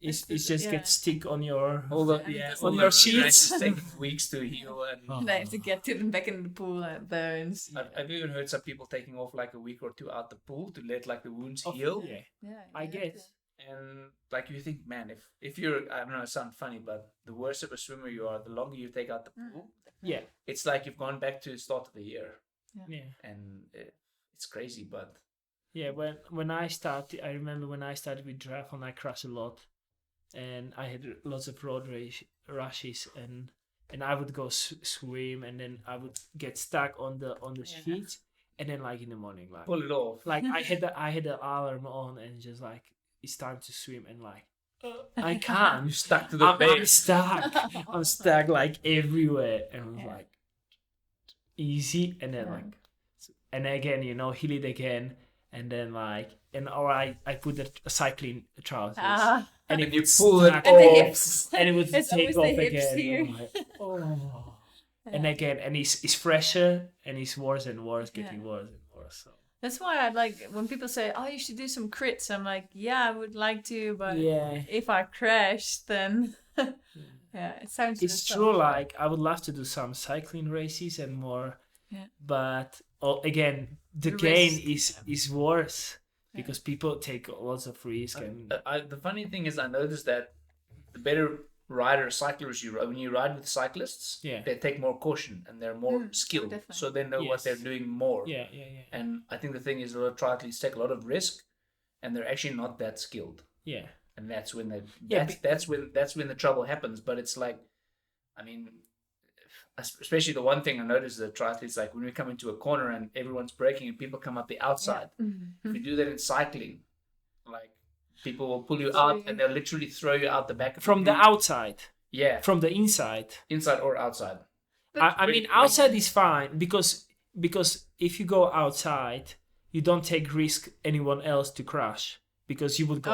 It's just get stick on your on your sheets. It's taking weeks to heal, and they have to get to them back in the pool and burns. I've even heard some people taking off like a week or 2 out the pool to let like the wounds heal. Yeah, I guess. And like you think, man, if you're, I don't know, it sounds funny, but the worse of a swimmer you are, the longer you take out the pool. Yeah, it's like you've gone back to the start of the year. Yeah. And it's crazy, but yeah. When I started, I remember when I started with triathlon, I crashed a lot. And I had lots of road rashes, and I would go swim, and then I would get stuck on the sheets, and then like in the morning, like pull it off. Like I had the alarm on, and just like it's time to swim, and like I can't. You're stuck to the base. I'm stuck like everywhere, and I was like easy, and then and again, heal it again, and then like I put a cycling trousers. And you pull it off, and it would take off again. And again, and it's fresher, and it's worse and worse, getting worse and worse. So that's why I like when people say, "Oh, you should do some crits." I'm like, "Yeah, I would like to, but if I crash, then it sounds." It's true. Like I would love to do some cycling races and more, but again, the gain is worse. because people take lots of risk. And The funny thing is, I noticed that the better cyclers when you ride with cyclists, they take more caution and they're more skilled, so they know what they're doing more. Yeah. And I think the thing is, a lot of triathletes take a lot of risk, and they're actually not that skilled. Yeah. And that's when that's when the trouble happens. But it's like, I mean, especially the one thing I noticed that triathletes, like when we come into a corner and everyone's braking and people come up the outside. If you do that in cycling, like people will pull you out and they'll literally throw you out the back of from the outside. Yeah. From the inside. Inside or outside. I mean, outside is fine because if you go outside, you don't take risk anyone else to crash. Because you would go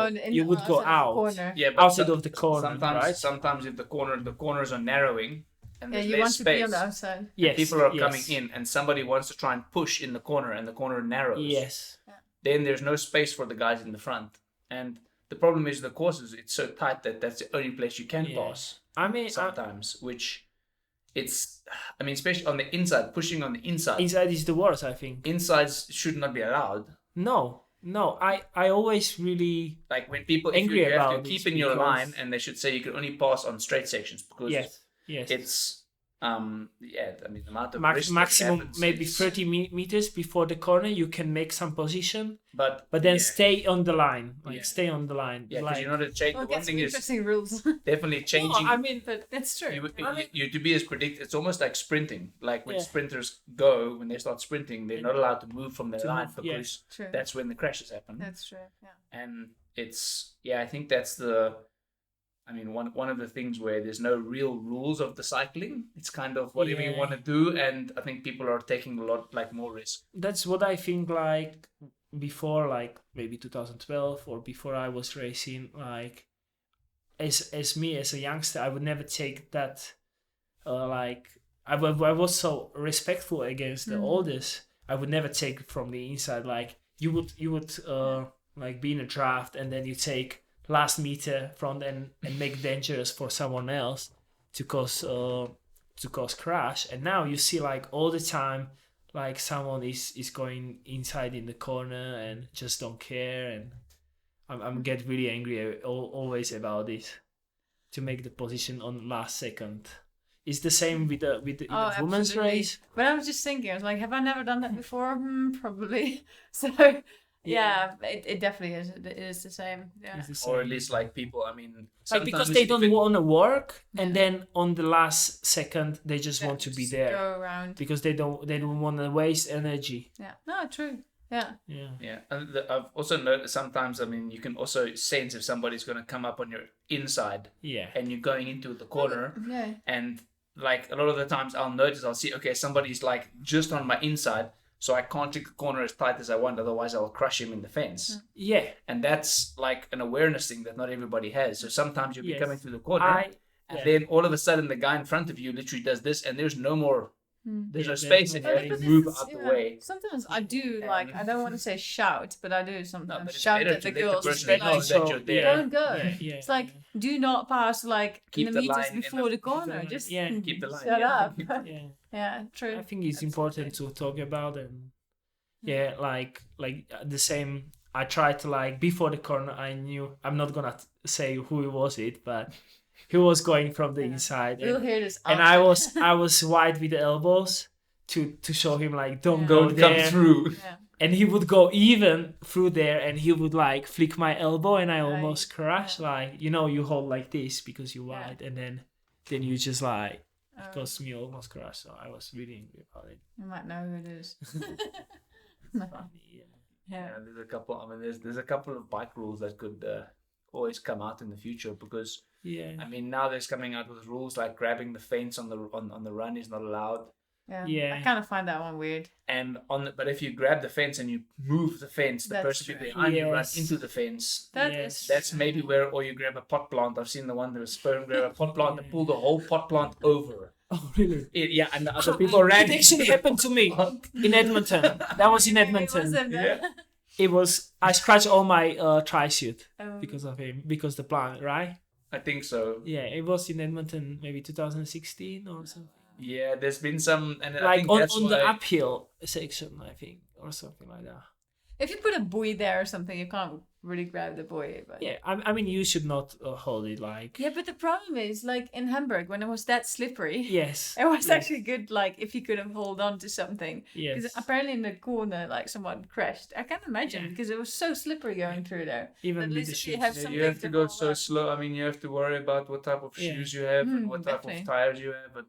out, outside of the corner, right? Sometimes if the corners are narrowing and there's you less want space, to be on the outside. Yes, people are coming in, and somebody wants to try and push in the corner, and the corner narrows. Yes. Then there's no space for the guys in the front, and the problem is the courses. It's so tight that that's the only place you can pass. I mean, sometimes, especially on the inside, pushing on the inside. Inside is the worst, I think. Insides should not be allowed. No, I always really like when people angry you about have to keep in your line, and they should say you can only pass on straight sections because it's the amount of maximum maybe 30 meters before the corner you can make some position, but then stay on the line, stay on the line. Yeah, because you're not a change. Well, one thing is interesting rules. definitely changing. No, I mean, but that's true. You to be as predicted. It's almost like sprinting. Like when sprinters go, when they start sprinting, they're not allowed to move from their line because that's when the crashes happen. That's true. Yeah. And it's I think that's one of the things where there's no real rules of the cycling. It's kind of whatever you want to do, and I think people are taking a lot more risk. That's what I think. Like before, like maybe 2012 or before I was racing, like as me as a youngster, I would never take that. I was so respectful against the oldest. I would never take from the inside. Like you would like be in a draft and then you take last meter front and make dangerous for someone else to cause crash. And now you see like all the time, like someone is going inside in the corner and just don't care. And I'm get really angry always about this, to make the position on last second. It's the same with the women's race. But I was just thinking, I was like, have I never done that before? Probably. So it definitely is. It is the same. Yeah. Or at least like people. I mean, like because they don't want to work, and then on the last second they just want to be there. Go around because they don't want to waste energy. Yeah. No, true. Yeah. Yeah. And I've also noticed sometimes. I mean, you can also sense if somebody's going to come up on your inside. Yeah. And you're going into the corner. Yeah. And like a lot of the times, I'll see. Okay, somebody's like just on my inside. So I can't take the corner as tight as I want, otherwise I'll crush him in the fence. Yeah. And that's like an awareness thing that not everybody has. So sometimes you'll be coming through the corner, and then all of a sudden the guy in front of you literally does this, and there's no more, there's no space, and you have to move out the way. Sometimes I do, I don't want to say shout, but I do sometimes shout at the girls. That you're there. Don't go. Yeah. It's like, do not pass keep the the meters line before the corner. Just keep the line. Shut up. Yeah. Yeah, true. I think it's important to talk about it. Yeah, like the same. I tried to before the corner. I knew I'm not gonna say who was it, but he was going from the inside. We'll hear this. And I was wide with the elbows to show him don't go Don't there. come through. Yeah. And he would go even through there, and he would flick my elbow, and I almost crashed. You hold like this because you're wide, and then you just caused me almost crash. So I was really angry about it. You might know who it is. Yeah, there's a couple. I mean, there's a couple of bike rules that could always come out in the future because I mean now there's coming out with rules like grabbing the fence on the run is not allowed. Yeah. I kind of find that one weird. And but if you grab the fence and you move the fence, the person behind you runs into the fence. That's maybe where, or you grab a pot plant. I've seen the one that was grab a pot plant and pull the whole pot plant over. Oh, really? And the other people ran. It actually happened to me in Edmonton. That was in Edmonton. It was. I scratched all my tri-suit because of him, because the plant, right? I think so. Yeah, it was in Edmonton, maybe 2016 or something. Yeah, there's been some, and I think on the uphill section, I think, or something like that. If you put a buoy there or something, you can't really grab the buoy. But... Yeah, I mean, you should not hold it like. Yeah, but the problem is, like in Hamburg, when it was that slippery, Yes. it was actually good. Like if you could have hold on to something. Yes. Because apparently in the corner, like someone crashed. I can't imagine because it was so slippery going through there. Even At with least the if you shoes. have Yeah, something you have to go hold so on. slow. I mean, you have to worry about what type of Yeah. shoes you have and what type Definitely. of tires you have. But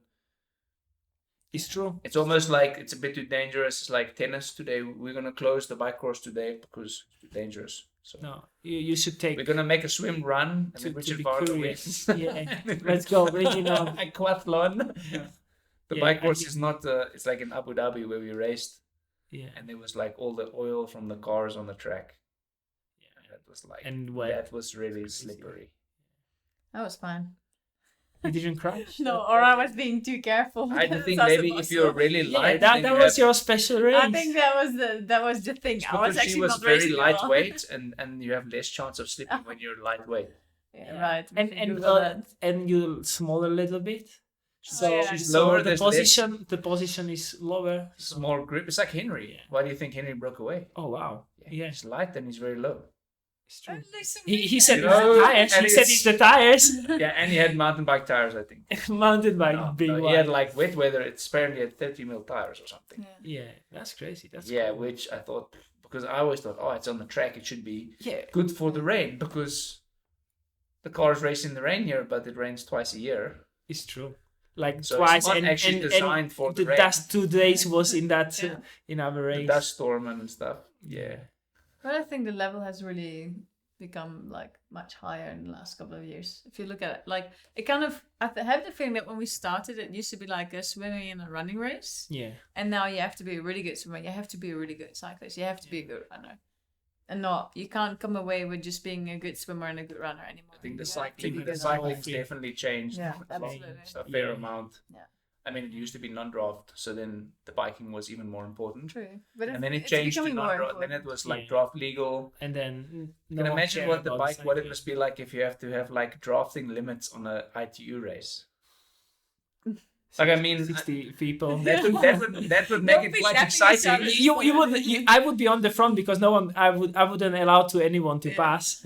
It's true. it's almost like it's a bit too dangerous. It's like tennis today. We're gonna close the bike course today because it's too dangerous. So No, you should take we're gonna make a swim run and to, then to Richard be Varga curious. wins. Yeah, let's go. Bring it on. A quathlon. The Yeah, bike I course think- is not. It's like in Abu Dhabi where we raced, Yeah, and there was like all the oil from the cars on the track. yeah. That was like And wet. that was really Crazy. slippery. That was fine. You didn't crash. No, or I was being too careful. I think That's maybe impossible. if you're really Yeah, light, that then that you was have- your special race. I think that was the thing. I was because actually she was not very racing well. lightweight, and you have less chance of slipping when you're lightweight. Yeah, right. And we should and Google that. and you smaller a little bit. So, yeah. She's so lower, the there's less. position is lower. So- Small grip. It's like Henry. Yeah. Why do you think Henry broke away? Oh wow. Yeah, He's light and he's very low. it's true. Listen, He said You it's know, the tires. and He said it's- it's the tires. Yeah, and he had mountain bike tires, I think. Mountain bike, No, big no, one. he had like wet weather. It's apparently had 30 mil tires or something. Yeah. Yeah, that's crazy. That's Yeah, cool. which I thought because I always thought, oh, it's on the track. It should be Yeah, good for the rain because the cars race in the rain here, but it rains twice a year. it's true. Like So twice, it's not and, actually and, designed and for the the rain. last 2 days was in that Yeah. in our The race. dust storm and stuff. Yeah. But I think the level has really become like much higher in the last couple of years. If you look at it, like it kind of, I have the feeling that when we started, it used to be like a swimming and a running race, Yeah, and now you have to be a really good swimmer. You have to be a really good cyclist. You have to be a good runner, and you can't come away with just being a good swimmer and a good runner anymore. I think the You have to cycling, be the good. cycling's three. definitely changed. Yeah, a lot, absolutely. a fair Yeah. amount. Yeah. I mean, it used to be non-draft, so then the biking was even more important. True, but And then it it's changed to becoming more non-draft. Then it important. was like Yeah. draft legal. and then You can imagine what what it must be like if you have to have like drafting limits on a ITU race. Like, I mean, 60 people. that would make Don't it be quite laughing exciting. yourself. I would be on the front because no one I wouldn't allow to anyone to Yeah. pass.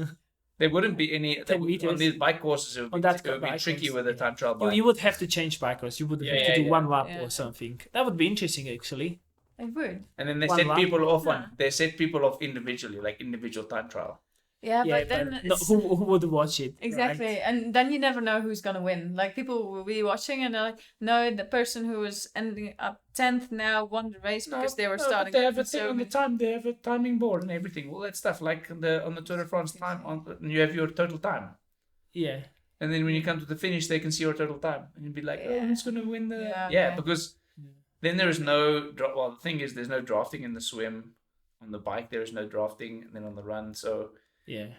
There wouldn't be any 10 on meters. these bike courses. It would On be, that it would be bike tricky course, with a yeah. time trial You, bike. you would have to change bikers. You would Yeah, have yeah, to do yeah. one lap Yeah. or something. That would be interesting actually. It would. And then they One set lap. people off Yeah. on. They set people off individually, like indivial time trial. Yeah, Yeah, but then no, it's- who would watch it? exactly, right? and then you never know who's gonna win. Like people will be watching and they're like, no, the person who was ending up 10th now won the race because they were starting. But they have a with thing so on the many- time. They have a timing board and everything. All that stuff, like on the Tour de France time. You have your total time. Yeah. And then when you come to the finish, they can see your total time, and you'd be like, "Oh, Yeah. who's gonna win the?" Yeah, Yeah, okay. because Yeah. then there is no. Well, the thing is, there's no drafting in the swim. On the bike, there is no drafting, and then on the run, so Yeah.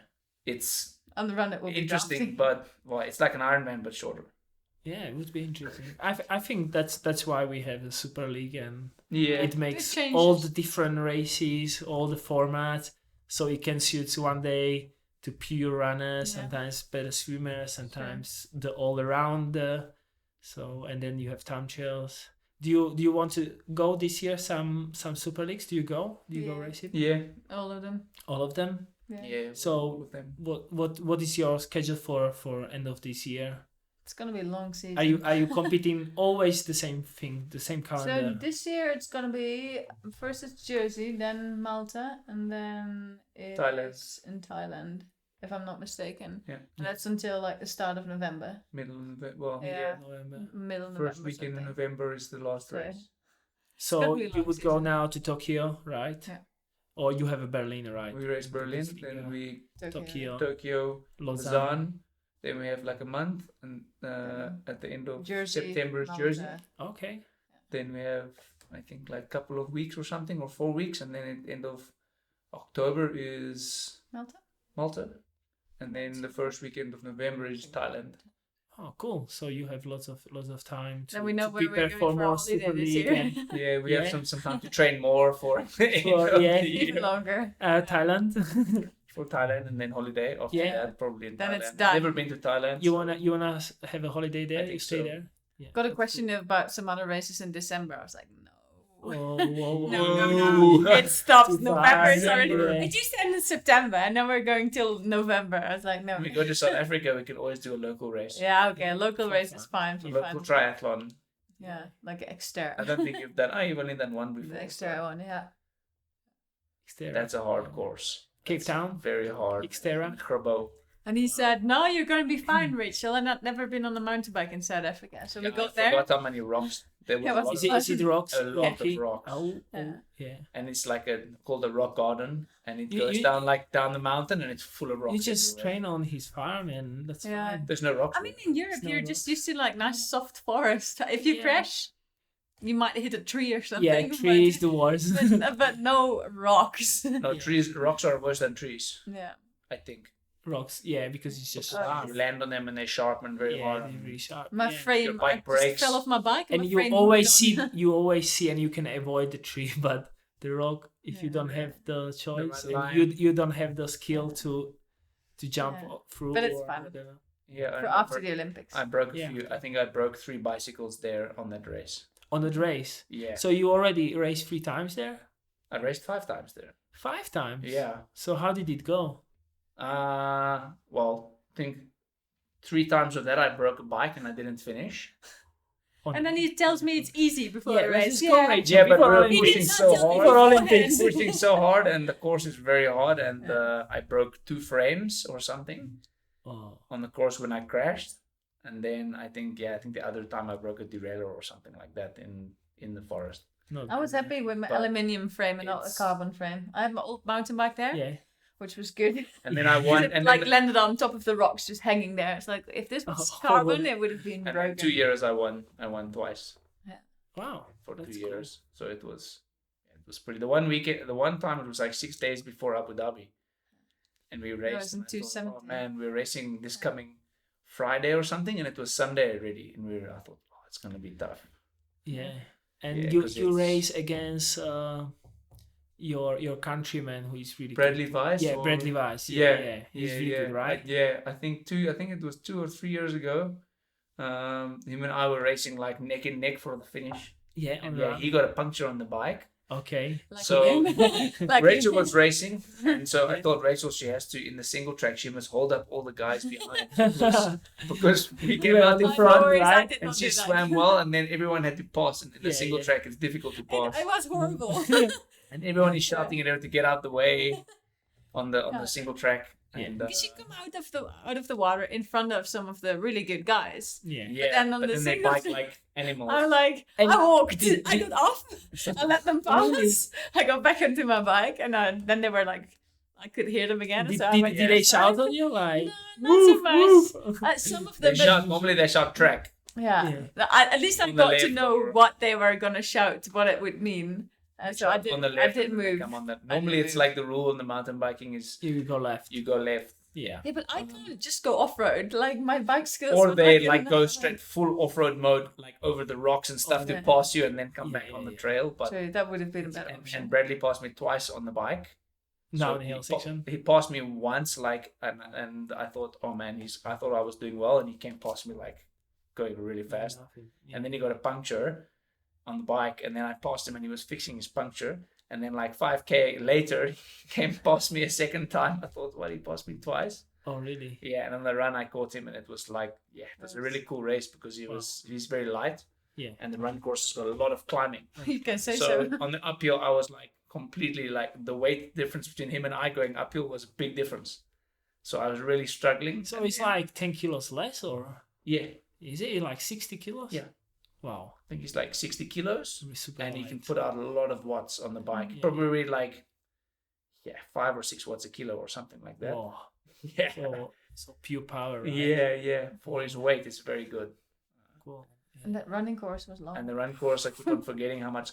it's on the run. It will be interesting, drafting. but well, it's like an Ironman but shorter. Yeah, it would be interesting. I think that's why we have the Super League and Yeah, it makes changes. all the different races, all the formats, so it can suit one day to pure runners, Yeah. sometimes better swimmers, sometimes the all around. So and then you have time trials. Do you want to go this year? Some Super Leagues? Do you go? Do you go Yeah. racing? yeah, All of them. All of them. yeah. So- with them. What is your schedule for end of this year? It's gonna be a long season. Are you competing always the same thing, the same So calendar? this year it's gonna be first it's Jersey, then Malta, and then it's Thailand. in Thailand, if I'm not mistaken. Yeah, And that's until like the start of November, middle of November. Well, Yeah. November. middle of first November. weekend in something. November is the last So- race. So gonna be a you long would go season. now to Tokyo, right? Yeah. Or you have a Berlin, right? We race Berlin, Tokyo. then we Tokyo, Tokyo, Lausanne. Lausanne. Then we have like a month, and at the end of Jersey, September is Malta. Jersey. Okay. Then we have, I think, like a couple of weeks or something, or 4 weeks, and then at the end of October is Malta. Malta, and then the first weekend of November is Thailand. Oh, cool. So you have lots of time to, Then we know to where we're prepare going for for more holiday Super this League year. and Yeah, we Yeah. have some time to train more for yeah. Even longer. Thailand. for Thailand, and then holiday after Yeah. that, probably in Then Thailand. it's done. Never been to Thailand. you so- wanna have a holiday there? think You stay so. there. Yeah. Got a that's question about some other races in December. I was like, no. No. It stops. Too November is far. already. Yeah. It used to end in September, and now we're going till November. I was like, no. When we go to South Africa, we can always do a local race. Yeah, okay. A local For race fun. is fine. A For local fun. triathlon. Yeah, like extra. I don't think you've done. You've only done one before. The extra one, yeah. That's a hard course. Cape Town. Very hard. Xterra. Grabo. And he said, "No, you're going to be fine, Rachel. And I've never been on a mountain bike in South Africa, so we got I there. forgot how many rocks. There was Yeah, a was lot it- of, Is it rocks? a lot Heavy? of rocks. Oh, Yeah. yeah. And it's like called a rock garden, and it You- goes you- down the mountain, and it's full of rocks. You just everywhere. train on his farm, and that's Yeah. fine. There's no rocks. I mean, in Europe, no you're rocks. just used to like nice soft forest. If you Yeah. crash, you might hit a tree or something. Yeah, trees, the worst. but no rocks. No trees. Rocks are worse than trees. Yeah. I think. Rocks, yeah, because it's just You land on them and they sharpen very yeah, hard. they're really sharp. My yeah. frame, Your bike I breaks. just fell off my bike, and, And my you frame always moved see, on. and you can avoid the tree, but the rock, if you Yeah. don't have the choice, right and line. you don't have the skill to jump Yeah. through. But it's or fun. whatever. Yeah, I For after remember the Olympics. I broke a Yeah. few. I think I broke 3 bicycles there on that race. On the race. Yeah. So you already raced 3 times there? I raced 5 times there. 5 times? Yeah. So how did it go? Well, I think 3 times of that I broke a bike and I didn't finish. And then he tells me it's easy before Yeah, the let's race. just go, Rachel. Yeah, but Before we're Olympics. pushing He did so not tell me hard. Before Olympics. Pushing so hard, and the course is very hard, and I broke 2 frames or something Oh, on the course when I crashed, and then I think the other time I broke a derailleur or something like that in the forest. no. I was happy with my But aluminium frame and not a it's- carbon frame. I had my old mountain bike there, Yeah. which was good. And then I won, It and like then, landed on top of the rocks, just hanging there. It's like if this was Oh. carbon, it would have been and broken. then 2 years I won twice Wow. for 2 That's years, so it was pretty. The one time it was like 6 days before Abu Dhabi, and we raced. was in and I thought, 2017. oh man, we're racing this coming Friday or something, and it was Sunday already, and I thought, oh, it's gonna be tough. Yeah. And Yeah, you 'cause you it's- race against your countryman who is really Bradley good. Weiss. Yeah, or- Bradley Weiss. Yeah, He's really good, right? I think it was 2 or 3 years ago. Him and I were racing like neck and neck for the finish. Yeah. And on yeah, the- he got a puncture on the bike. Okay. Like So, him. Like Rachel him. was racing, and so I Yeah. thought Rachel, she has to, in the single track, she must hold up all the guys behind because we came Well, out in I front, know, I right? did and not she do that. swam well, and then everyone had to pass. And in the Yeah, single yeah. track, it's difficult to pass, It was horrible. and everyone is shouting at her to get out the way on the single track. Yeah. And, Because you come out of the water in front of some of the really good guys. Yeah. yeah, then on but the then they single bike track- like animals. I'm like, And I walked, did- I got off, I let them pass. I got back into my bike, and then they were like, I could hear them again. Did, so I did, went did they inside. shout on you like? No, not so much. Woof. Some of They them, shout. Normally they shout track. yeah. Yeah. At least I On the got to left know or- what they were gonna shout, what it would mean. So I on the didn't. left, I didn't and they move. come on that. I Normally didn't it's move. like the rule in the mountain biking is You go left. you go left, Yeah. Yeah, but I can't just go off road. Like my bike skills. or would they not like give go enough. straight full off-road mode, like over the rocks and stuff to yeah. pass you, and then come Yeah, back yeah, on the yeah. trail. But So that would have been a better option. and Bradley passed me twice on the bike. Down So the hill he section. He passed me once, like, and I thought, oh man, I thought I was doing well, and he came past me like going really fast. Yeah. And then he got a puncture on the bike, and then I passed him, and he was fixing his puncture. And then like 5k later, he came past me a second time. I thought, well, he passed me twice. Oh really? Yeah, and on the run I caught him, and it was like, yeah, it was a really cool race because he's very light. Yeah. And the run course has got a lot of climbing. You can say So so. on the uphill, I was like completely like the weight difference between him and I going uphill was a big difference. So I was really struggling. So it's like 10 kilos less, or Yeah, is it like 60 kilos? Yeah. Wow. I think he's like 60 kilos, It's super and he can light. put out a lot of watts on the bike. Yeah. Probably like 5 or 6 watts a kilo or something like that. Wow. Yeah. So pure power. Right? Yeah. For his weight, it's very good. Cool. And that running course was long. And the run course, I keep on forgetting how much.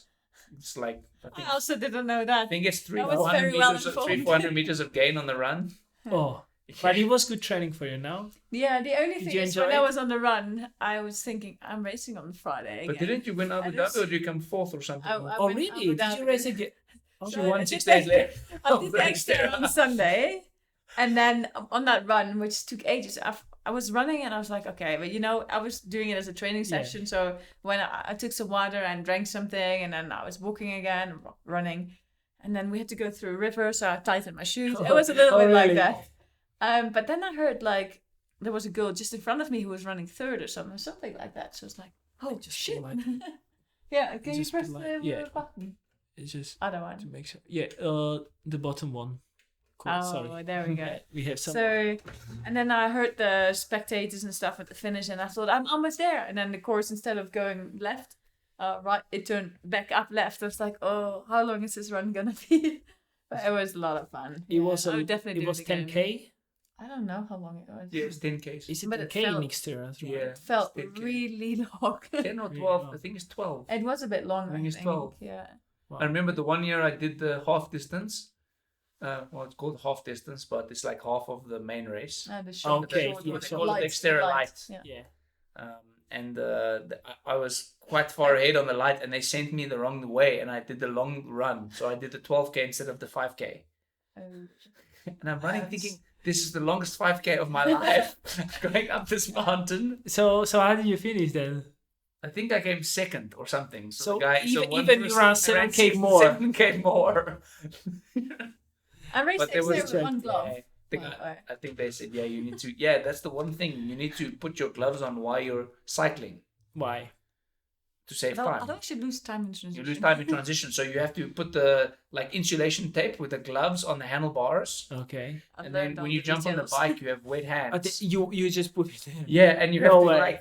It's like I also didn't know that. I think it's I was 300 very well meters, informed. 400 meters of gain on the run. Oh, but it was good training for you now. Yeah, the only Did thing you is enjoy when I it? was on the run, I was thinking I'm racing on Friday But again. didn't you win Abu I just- Dhabi, or did you come fourth or something? I Oh went really? Abu Did you Dhabi. race again? Oh, So you won I 6 did days later. I did the extra on Sunday, and then on that run, which took ages, I was running and I was like, okay, but I was doing it as a training session. So when I took some water and drank something, and then I was walking again, running, and then we had to go through a river, so I tightened my shoes. It was a little bit like that. But then I heard like there was a girl just in front of me who was running third or something like that. So it's like, oh shit. Like, yeah, can you press the button? It's just other one to make sure. Yeah, the bottom one. Cool. Oh, Sorry. there we go. We have some. So, and then I heard the spectators and stuff at the finish, and I thought, I'm almost there. And then the course, instead of going left, right, it turned back up left. I was like, oh, how long is this run gonna be? But it was a lot of fun. It was definitely. It was 10K. I don't know how long it was. Yeah, it's 10K. Is it But 10K next year? Yeah, it felt 10K. really long. 10 or 12. I think it's 12. It was a bit long. I think it's 12. Yeah. Wow. I remember the one year I did the half distance. Well, it's called half distance, but it's like half of the main race. The short, Okay, short yeah, one. They call it exterior light. Yeah. And I was quite far ahead on the light, and they sent me the wrong way, and I did the long run. So I did the 12K instead of the 5K. And I'm running thinking, this is the longest 5K of my life, going up this mountain. So how did you finish then? I think I came second or something. So the guy, even one you person ran ran 7K more. 7K more. I raced But there was exterior with one glove. I think they said, you need to. Yeah, that's the one thing. You need to put your gloves on while you're cycling Why? to save time. Otherwise, you lose time in transition. You lose time in transition, so you have to put the insulation tape with the gloves on the handlebars, Okay. and then when you jump on the bike, you have wet hands. You just put it there. Yeah, and you have No to way.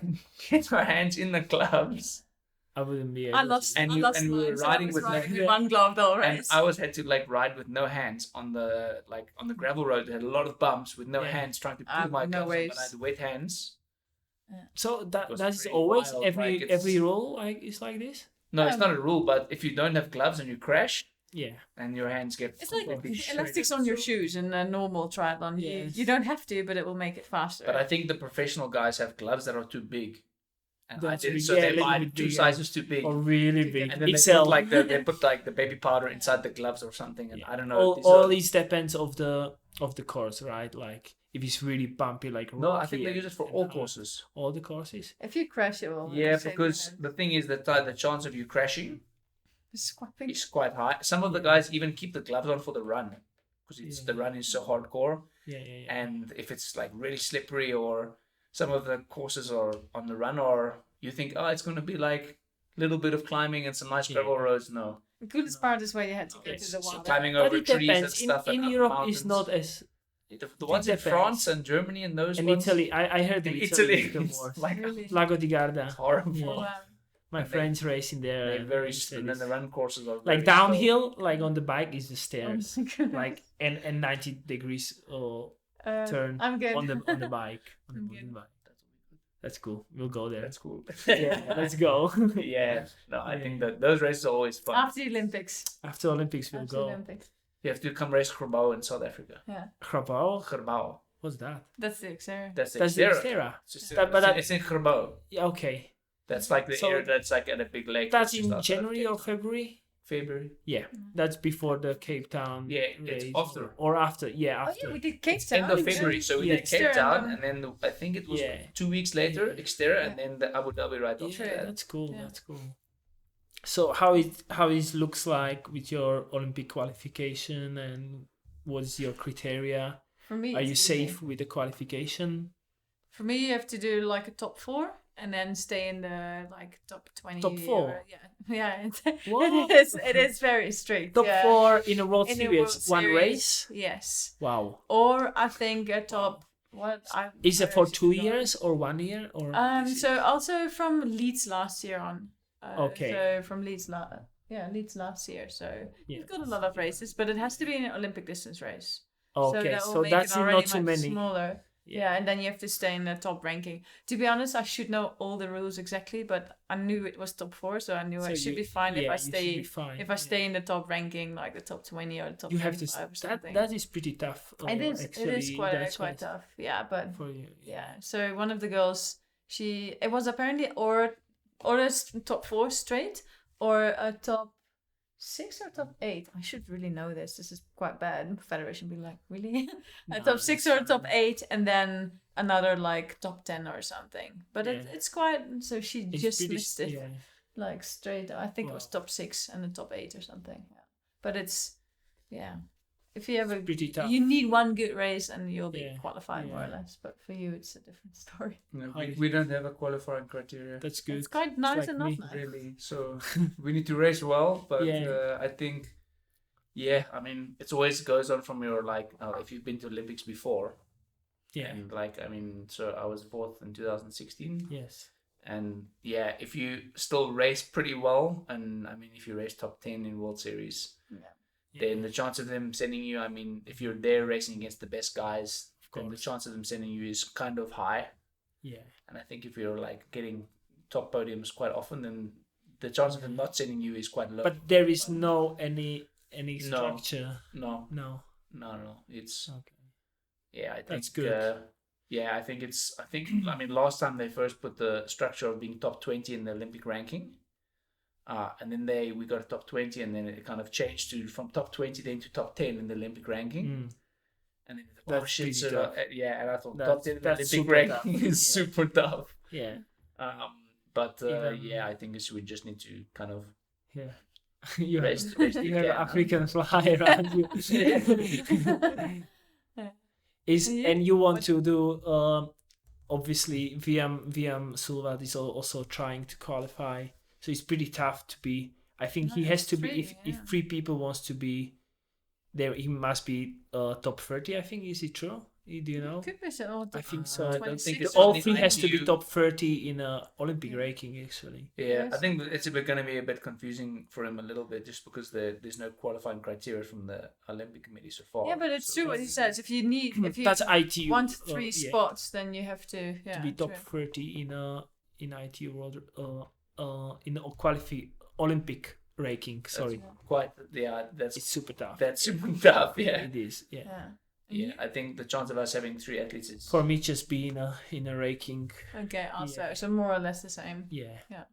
get your hands in the gloves. I wouldn't be able I lost. And I you- lost and we were mine, so riding I was with riding no- with one glove the whole And race. I always had to ride with no hands on the gravel road. It had a lot of bumps with no Yeah. hands, trying to pull my no gloves on, ways. but I had wet hands. So It was that's pretty always wild, every it's- role is like this. No, it's not a rule, but if you don't have gloves and you crash, Yeah. and your hands get It's like completely elastics shredded, on your so- shoes in a normal triathlon. Yes. You don't have to, but it will make it faster. But I think the professional guys have gloves that are too big. And That's I did, big. so Yeah, they little buy bit two bigger. sizes too big. Or really big. And then Excel. they put the baby powder inside the gloves or something, and I don't know. all these depends of the course, right? Like if it's really bumpy, like No, I rocky think they use it for and all hard. courses. All the courses. if you crash, it will. Yeah, save your because hand. the thing is that the chance of you crashing It's quite big. is quite high. Some of the guys even keep the gloves on for the run because the run is so hardcore. Yeah. And if it's really slippery, or some of the courses are on the run, or you think, it's going to be like a little bit of climbing and some nice gravel roads. No, The coolest part is where you had to go Okay, to the so water. climbing But over it trees and depends. stuff. In and up Europe, mountains. it's not as. The ones in depends. France and Germany and those In ones. Italy, I heard in In Italy, Italy, it's it's the like Really? Lago di Garda. it's horrible. Yeah. Wow. My And they- friends racing there. They're and very, they said and then the it's- run courses are like very downhill, like on the bike is the Oh stairs, my goodness. like and 90 degrees or turn I'm good. on the bike. On the I'm mountain good. bike. That's cool. We'll go there. That's cool. Yeah, let's go. Yeah, no, I Yeah. think that those races are always fun. After the Olympics. After Olympics, we'll After the go. Olympics. You have to come race Grabouw in South Africa. Yeah. Grabouw? Grabouw. What's that? That's the exterior. That's That's the Xterra. Xterra. It's Xterra. That- but that- It's in Grabouw. Yeah, okay. That's like the So- area that's like at a big lake. That's just in outside of January Cape or Town. February. February. Yeah, that's before the Cape Town. Yeah, it's race, after. or after. Yeah, Oh after. yeah, we did Cape It's Town. end of February, so we Yeah. did Cape Xterra, Town, and and then I think it was Yeah. 2 weeks later, Xterra, Yeah. and then the Abu Dhabi right after Yeah, that. that's cool. Yeah. That's cool. So how it looks like with your Olympic qualification, and what is your criteria? For me, Are you it's easy. safe with the qualification? For me, you have to do like a top 4 and then stay in the top 20. Top 4? Yeah. What? It is very strict. Top yeah. 4 in a World In a Series, World one Series, race. Yes. Wow. Or I think a top. What I Is it I for actually 2 forgot. years or 1 year or? So also from Leeds last year on. Okay. So from Leeds Leeds last year. So Yeah. we've got a lot of races, but it has to be an Olympic distance race. Okay, that will so make that's it already not so much many. smaller. Yeah. Yeah, and then you have to stay in the top ranking. To be honest, I should know all the rules exactly, but I knew it was top 4, so I knew So I should you- be fine yeah, if I you should stay be fine, if I yeah. stay in the top ranking, like the top 20 or the top You have to. 25 or That something. that is pretty tough. It is actually, quite that's quite what- tough. Yeah, but for you. yeah. So one of the girls, it was apparently or a top 4 straight or a top 6 or top 8? I should really know this. This is quite bad. Federation be like, really? Top 6 or top 8, and then another like top 10 or something. But it's quite. So she It's just pretty missed it yeah. like straight. I think it was Wow. top 6 and the top 8 or something. Yeah. But it's if you ever Pretty tough. you need one good race and you'll be Yeah, qualified more or yeah. less. But for you, it's a different story. No, How we don't have a qualifying criteria. That's good. It's quite nice like enough me, now. Really, so we need to race well, but Yeah. I think, I mean, it always goes on from your like, if you've been to Olympics before, Yeah. and like, I mean, so I was 4th in 2016, Yes. and if you still race pretty well, and I mean, if you race top 10 in World Series, then the chance of them sending you, I mean, if you're there racing against the best guys, then the chance of them sending you is kind of high. Yeah. And I think if you're like getting top podiums quite often, then the chance of them not sending you is quite low. But there is no any No. structure. No. No. It's Okay. I think That's good. I mean, last time they first put the structure of being top 20 in the Olympic ranking, and then we got a top 20, and then it kind of changed from top 20 then to top 10 in the Olympic ranking. Mm. And then That's pretty tough. and I thought That's- top 10 in the that's Olympic super ranking tough. is Yeah. super tough. Yeah. But Even- I think we just need to kind of Yeah. You race have, the you have can. African fly around you. And you want to do obviously VM Sulvat is also trying to qualify, so it's pretty tough to be. I think he has to be if 3 people wants to be there, he must be top 30. I think, is it true? Do you know? Could be so. I think so. I don't think 26 it's All only 3 has to be ITU. top 30 in a Olympic ranking actually. Yeah, Yes. I think that it's going to be a bit confusing for him a little bit, just because there's no qualifying criteria from the Olympic Committee so far. Yeah, but it's So true what he says. If you That's ITU. want 3 yeah, spots, then you have to to be top true. 30 in ITU World in a Olympic ranking. Sorry, Quite, that's it's super tough. that's super tough. Yeah, It is. Yeah. Yeah. yeah. I think the chance of us having 3 athletes is For me, just being in a ranking. Okay, also Yeah. so more or less the same. Yeah. Yeah.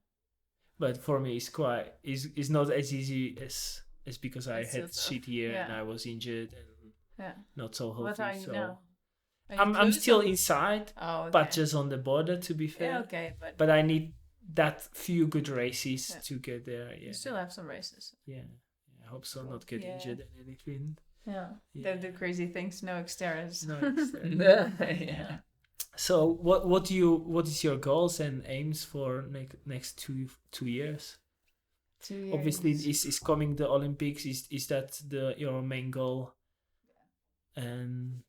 But for me, it's not as easy as because I It's had still shit here and Yeah. I was injured and Yeah. not so healthy. What are you so now? Are you I'm close still or- inside, Oh, okay. but just on the border, to be fair. Yeah, okay, but But I need that few good races Yeah. to get there. Yeah. you still have some races. Yeah. I hope so. Not get Yeah. injured and anything. Yeah. Yeah. Don't do crazy things. No extras. No, it's, yeah. So what is your goals and aims for next 2 years? 2 years. Obviously, is coming the Olympics. Is that your main goal? And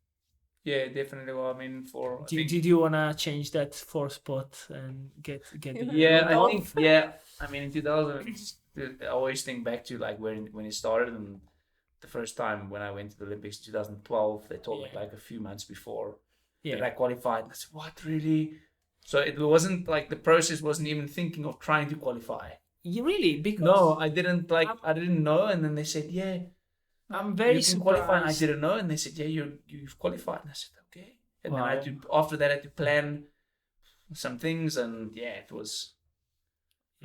Yeah, definitely. Well, I mean, did you wanna change that 4 spot and get the Yeah, Euro I think. Yeah, I mean, in 2000, I always think back to like when it started, and the first time when I went to the Olympics in 2012, they told me Yeah. like a few months before Yeah. that I qualified. I said, "What, really?" So it wasn't like the process wasn't even thinking of trying to qualify. You really? Because No, I didn't I didn't know, and then they said, "Yeah, I'm very you can qualify." And I surprised. didn't know, and they said, "Yeah, you've qualified." And I said, "Okay." And then I had Wow. to after that I had to plan some things, and it was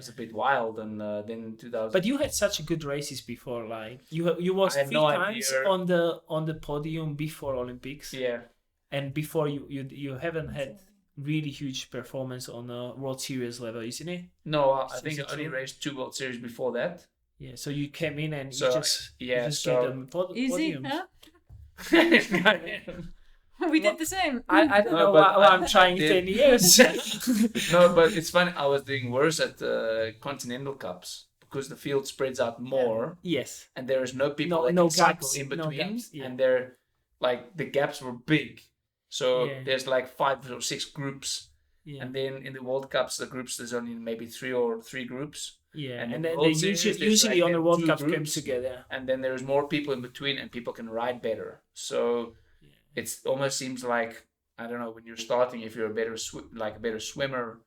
a bit wild. And then 2000. But you had such good races before, like you was I had 3 no times idea. on the podium before Olympics, yeah, and before you haven't had really huge performance on a World Series level, isn't it? no, I Is think I it only true? raced 2 World Series before that. Yeah, so you came in and So, you just yeah, just so- get them Easy, podiums. huh? no, We did the same. I don't No, know but why I I'm trying did- 10 years. but it's funny. I was doing worse at the Continental Cups because the field spreads out more. Yes. And there is no people No- that no can cycle gaps, in no between, gaps, yeah. and they're like the gaps were big, so Yeah. there's like 5 or 6 groups, Yeah. and then in the World Cups, the groups there's only maybe 3 groups, Yeah, and and in then World they Series, usually, there's like on the World 2 Cup groups. comes together. and then there's more people in between, and people can ride better. So it almost seems like, I don't know, when you're starting, if you're a better swimmer,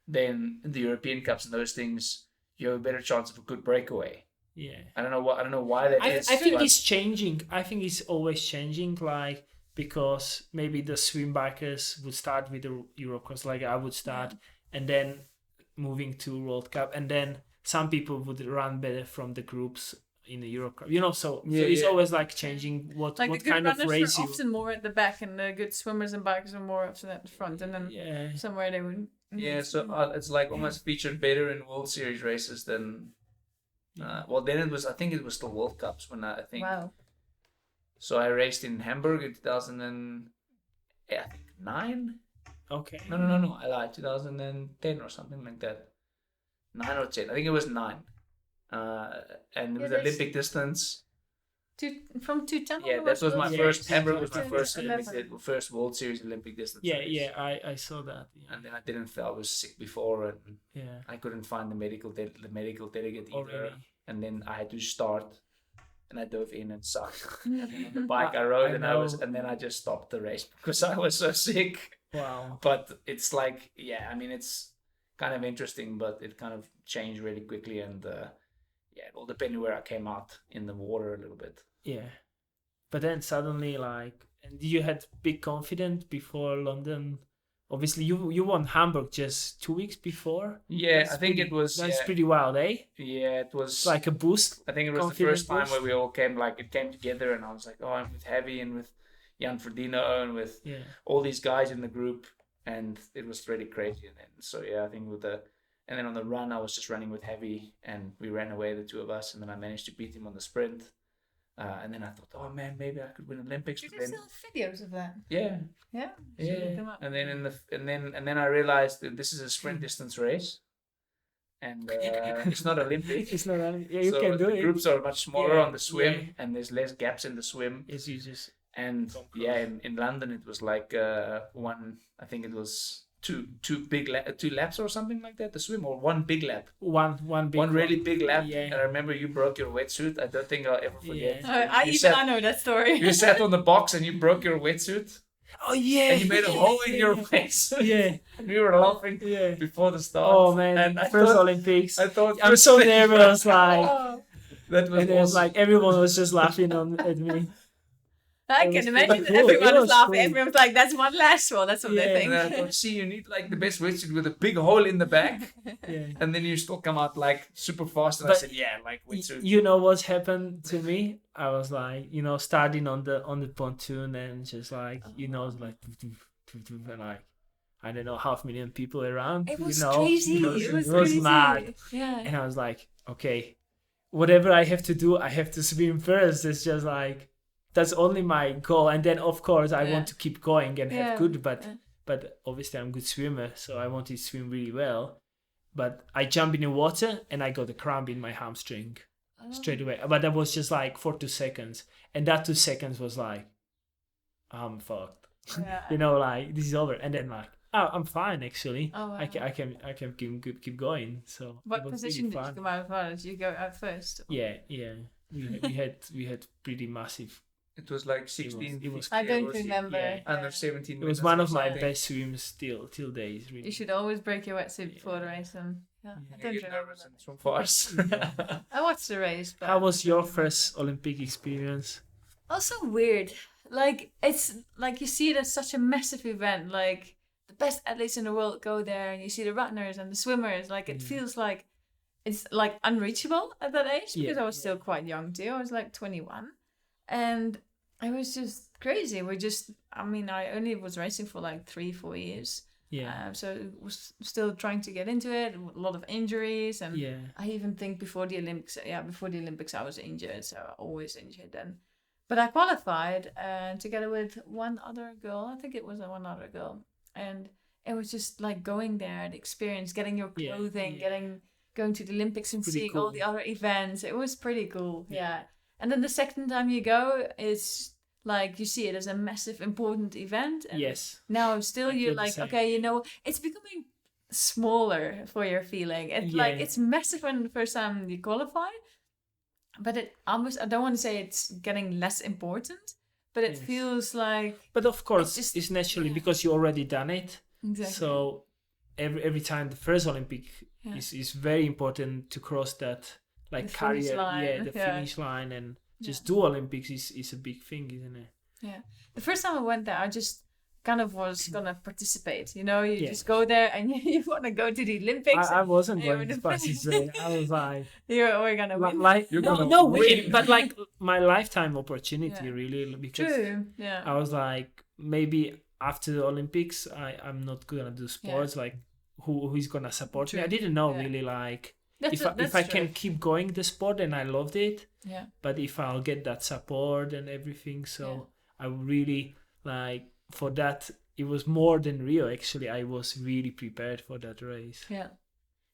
then in the European Cups and those things, you have a better chance of a good breakaway. Yeah. I don't know why that is. I think but- it's changing. I think it's always changing, like, because maybe the swim bikers would start with the Eurocross, like I would start, and then moving to World Cup, and then some people would run better from the groups in the Euro Cup. You know, so Yeah, it's yeah. always like changing what Like the good kind of runners race were you. often more at the back, and the good swimmers and bikers were more often at the front, and then Yeah. somewhere they would. Yeah, so it's like almost featured better in World Series races than. Well, then it was. I think it was the World Cups when I think. Wow. So I raced in Hamburg in 2009. Okay. No. I lied. 2010 or something like that. 9 or 10. I think it was 9. And it was Yeah, Olympic distance. From 210. Yeah, that was my Yeah, first. Hamburg was my yeah, first yeah. first World Series Olympic distance. Yeah, race. yeah, I saw that. Yeah. And then I didn't feel I was sick before, and Yeah. I couldn't find the medical delegate either. Already. And then I had to start, and I dove in and sucked. And then on the Mm-hmm. bike I rode, I and then I just stopped the race because I was so sick. Wow. But it's like, yeah, I mean, it's kind of interesting, but it kind of changed really quickly, and yeah, it all depended where I came out in the water a little bit. Yeah. But then suddenly, like, and you had big confidence before London. Obviously, you won Hamburg just 2 weeks before. Yeah, That's I think pretty- it was. That's Yeah, pretty wild, eh? yeah, it was It's like a boost. I think it was the confidence first time boost. where we all came together, and I was like, oh, I'm with Heavy and with Jan Ferdino and with Yeah. all these guys in the group, and it was really crazy. And then, so yeah, I think and then on the run, I was just running with Heavy, and we ran away, the two of us, and then I managed to beat him on the sprint. And then I thought, oh man, maybe I could win Olympics. Did But you then, still have videos of that? yeah, Yeah. yeah. them up. And then and then I realized that this is a sprint distance race, and it's not Olympic. It's not. Yeah, you So can do the it. groups are much smaller Yeah, on the swim, yeah. and there's less gaps in the swim. Yes, you just. And yeah, in London it was like I think it was two laps or something like that, the swim, or one big lap. One big One really big lap. Yeah. And I remember you broke your wetsuit. I don't think I'll ever forget. Yeah. I know that story. You sat on the box and you broke your wetsuit, Oh yeah. and you made a hole in your face. Yeah. And we were laughing Yeah. before the start. Oh man. And I First thought, Olympics. I thought I'm so nervous. Like, Oh, that was and it was awesome. like everyone was just laughing at me. I It can was imagine pretty that cool. everyone It was was laughing. cool. Everyone was like, "That's one last one." That's what Yeah. they think. And I thought, see, you need like the best wetsuit with a big hole in the back, Yeah. and then you still come out like super fast. And I But said, yeah, like wetsuit. You know what's happened to me? I was like, starting on the pontoon and just like, like, and like, I don't know, 500,000 people around. It was you know, crazy. It was crazy. mad. Yeah. And I was like, okay, whatever I have to do, I have to swim first. It's just like, that's only my goal. And then of course I Yeah. want to keep going and have good, Yeah. but obviously I'm a good swimmer, so I want to swim really well. But I jump in the water and I got a cramp in my hamstring straight away. But that was just like for 2 seconds. And that 2 seconds was like, I'm fucked. Yeah. Like this is over. And then like, oh, I'm fine actually. Oh, wow. I can keep going. So What it was position really did you fun. come out of? Did you go out first? Yeah. We had pretty massive. It was like 16. It was I it don't was- remember. yeah. Under 17. It was minutes one or of my something. best swims till days. Really. You should always break your wetsuit before the race. And I You don't get remember nervous that. and swim fast. I watched the race, but How was I your don't remember. first Olympic experience? Also weird. Like it's like you see it as such a massive event. Like the best athletes in the world go there, and you see the runners and the swimmers. Like it feels like it's like unreachable at that age Yeah. because I was still quite young too. I was like 21, and it was just crazy. I only was racing for like 3-4 years. Yeah. So it was still trying to get into it. A lot of injuries, and Yeah. I even think before the Olympics I was injured, so I always injured then. But I qualified together with one other girl. I think it was one other girl, and it was just like going there, the experience, getting your Yeah, clothing, yeah. going to the Olympics and Pretty seeing all cool. the other events. It was pretty cool, yeah. And then the second time you go, it's like you see it as a massive, important event. And Yes. now still I you're feel the like, same. okay, it's becoming smaller for your feeling. It's like Yeah. it's massive when the first time you qualify, but I don't want to say it's getting less important, but it Yes. feels like But of course, just- it's naturally yeah. because you already done it. exactly. So every time the first Olympic Yeah. is very important to cross that like The finish career, line, the yeah. finish line, and just Yeah. do Olympics is a big thing, isn't it? Yeah. The first time I went there, I just kind of was gonna participate. You know, you Yeah. just go there and you want to go to the Olympics. I wasn't and you going to wanna- participate. I was like, We're gonna win. like You're no, gonna no win. win, but like my lifetime opportunity, Yeah. really, because True. Yeah. I was like, maybe after the Olympics, I'm not gonna do sports. Like, who is gonna support me? I True. didn't know Yeah. really like That's if I true. can keep going the sport, and I loved it. Yeah. But if I'll get that support and everything, so Yeah. I really like for that. It was more than Rio. Actually, I was really prepared for that race. Yeah.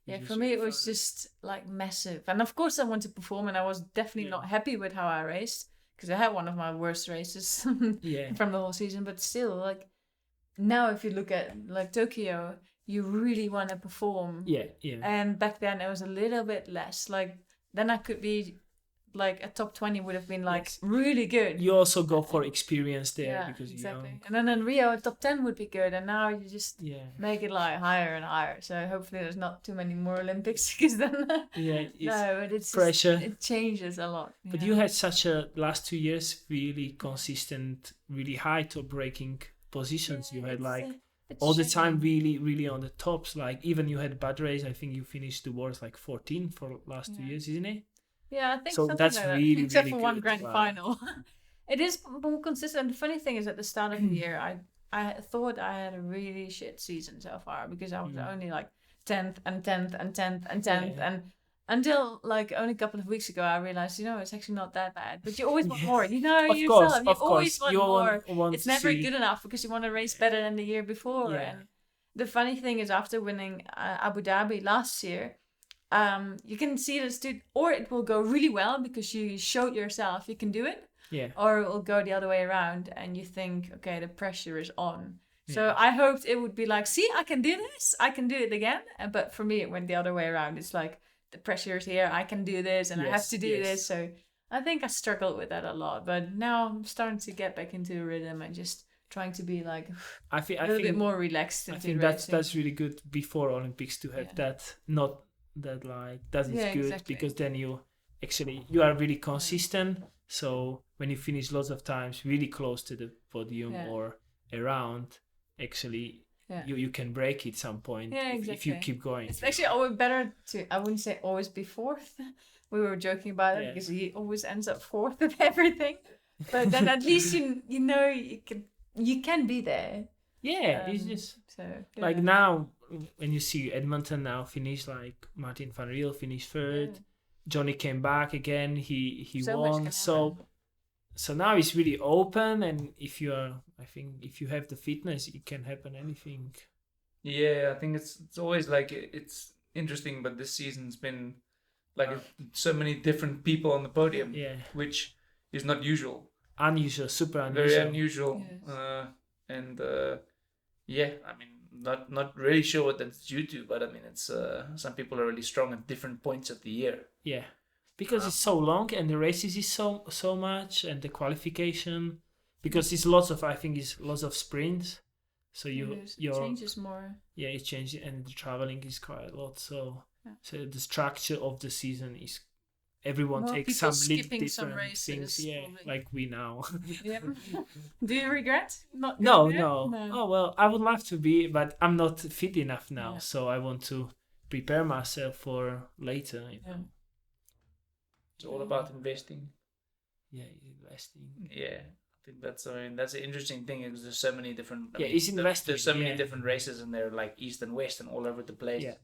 Yeah, Which for was me it really was fun. just like massive. And of course I want to perform, and I was definitely Yeah. not happy with how I raced because I had one of my worst races Yeah. from the whole season. But still, like now if you look at like Tokyo, you really want to perform. Yeah. Yeah. And back then it was a little bit less. Like then I could be like a top 20 would have been like Yes. really good. You also go for experience there yeah, because exactly. you know. And then in Rio, top 10 would be good. And now you just Yeah. make it like higher and higher. So hopefully there's not too many more Olympics because then Yeah. It's no, but it's pressure. Just, it changes a lot. But yeah. you had such a last 2 years really consistent, really high top breaking positions. Yeah, You had it's, like it's all the shame. time really on the tops. Like even you had bad race. I think you finished the world like 14 for last 2 Yeah. years, isn't it? Yeah, I think So something that's like that. really, Except really for one good. grand Wow. final. It is more consistent. The funny thing is, at the start of the year, I thought I had a really shit season so far because I was only like 10th and 10th and 10th and 10th Yeah. and until like only a couple of weeks ago I realized, you know, it's actually not that bad. But you always want more. You know Of yourself. course, You of always course. want You more. want It's to never see- good enough because you want to race better than the year before. Yeah. And the funny thing is, after winning Abu Dhabi last year, you can see this dude, or it will go really well because you showed yourself you can do it, Yeah. or it will go the other way around and you think, okay, the pressure is on. So Yeah. I hoped it would be like, see, I can do this, I can do it again. But for me, it went the other way around. It's like the pressure is here, I can do this, and I have Yes, to do yes. this. So I think I struggled with that a lot, but now I'm starting to get back into a rhythm and just trying to be like I think a little bit more relaxed. I into think racing. that's really good before Olympics to have Yeah. that, not that like that is Yeah, good exactly. because then you are really consistent. So when you finish lots of times really close to the podium Yeah. or around, actually Yeah. you can break it some point Yeah, if you exactly. keep going. It's actually always better to, I wouldn't say always be fourth. We were joking about it Yeah. because he always ends up fourth at everything. But then at least you know you can be there. Yeah, it's Um, just So like yeah. now when you see Edmonton now finish, like Martin van Riel finished third. Yeah. Johnny came back again. He So much won. can So happen. so now it's really open, and if you have the fitness, it can happen anything. Yeah, I think it's always like it's interesting, but this season's been like so many different people on the podium, Yeah, which is not usual. unusual, super Very unusual. unusual. Yes. And yeah, I mean, not really sure what that's due to, but I mean, it's some people are really strong at different points of the year. Yeah, because it's so long, and the races is so much, and the qualification, because it's lots of sprints. So It your changes more. yeah, it changes, and the traveling is quite a lot. So Yeah. so the structure of the season is everyone More takes people some little skipping some different races, things. Yeah, probably. like we now. Yeah. Do you regret not? No, doing it? no. Oh well, I would love to be, but I'm not fit enough now. Yeah. So I want to prepare myself for later. Yeah. It's all about investing. Yeah, investing. Yeah, I think that's an interesting thing because there's so many different. Yeah, it's investing, There's so many yeah. different races, and they're like east and west and all over the place. Yeah.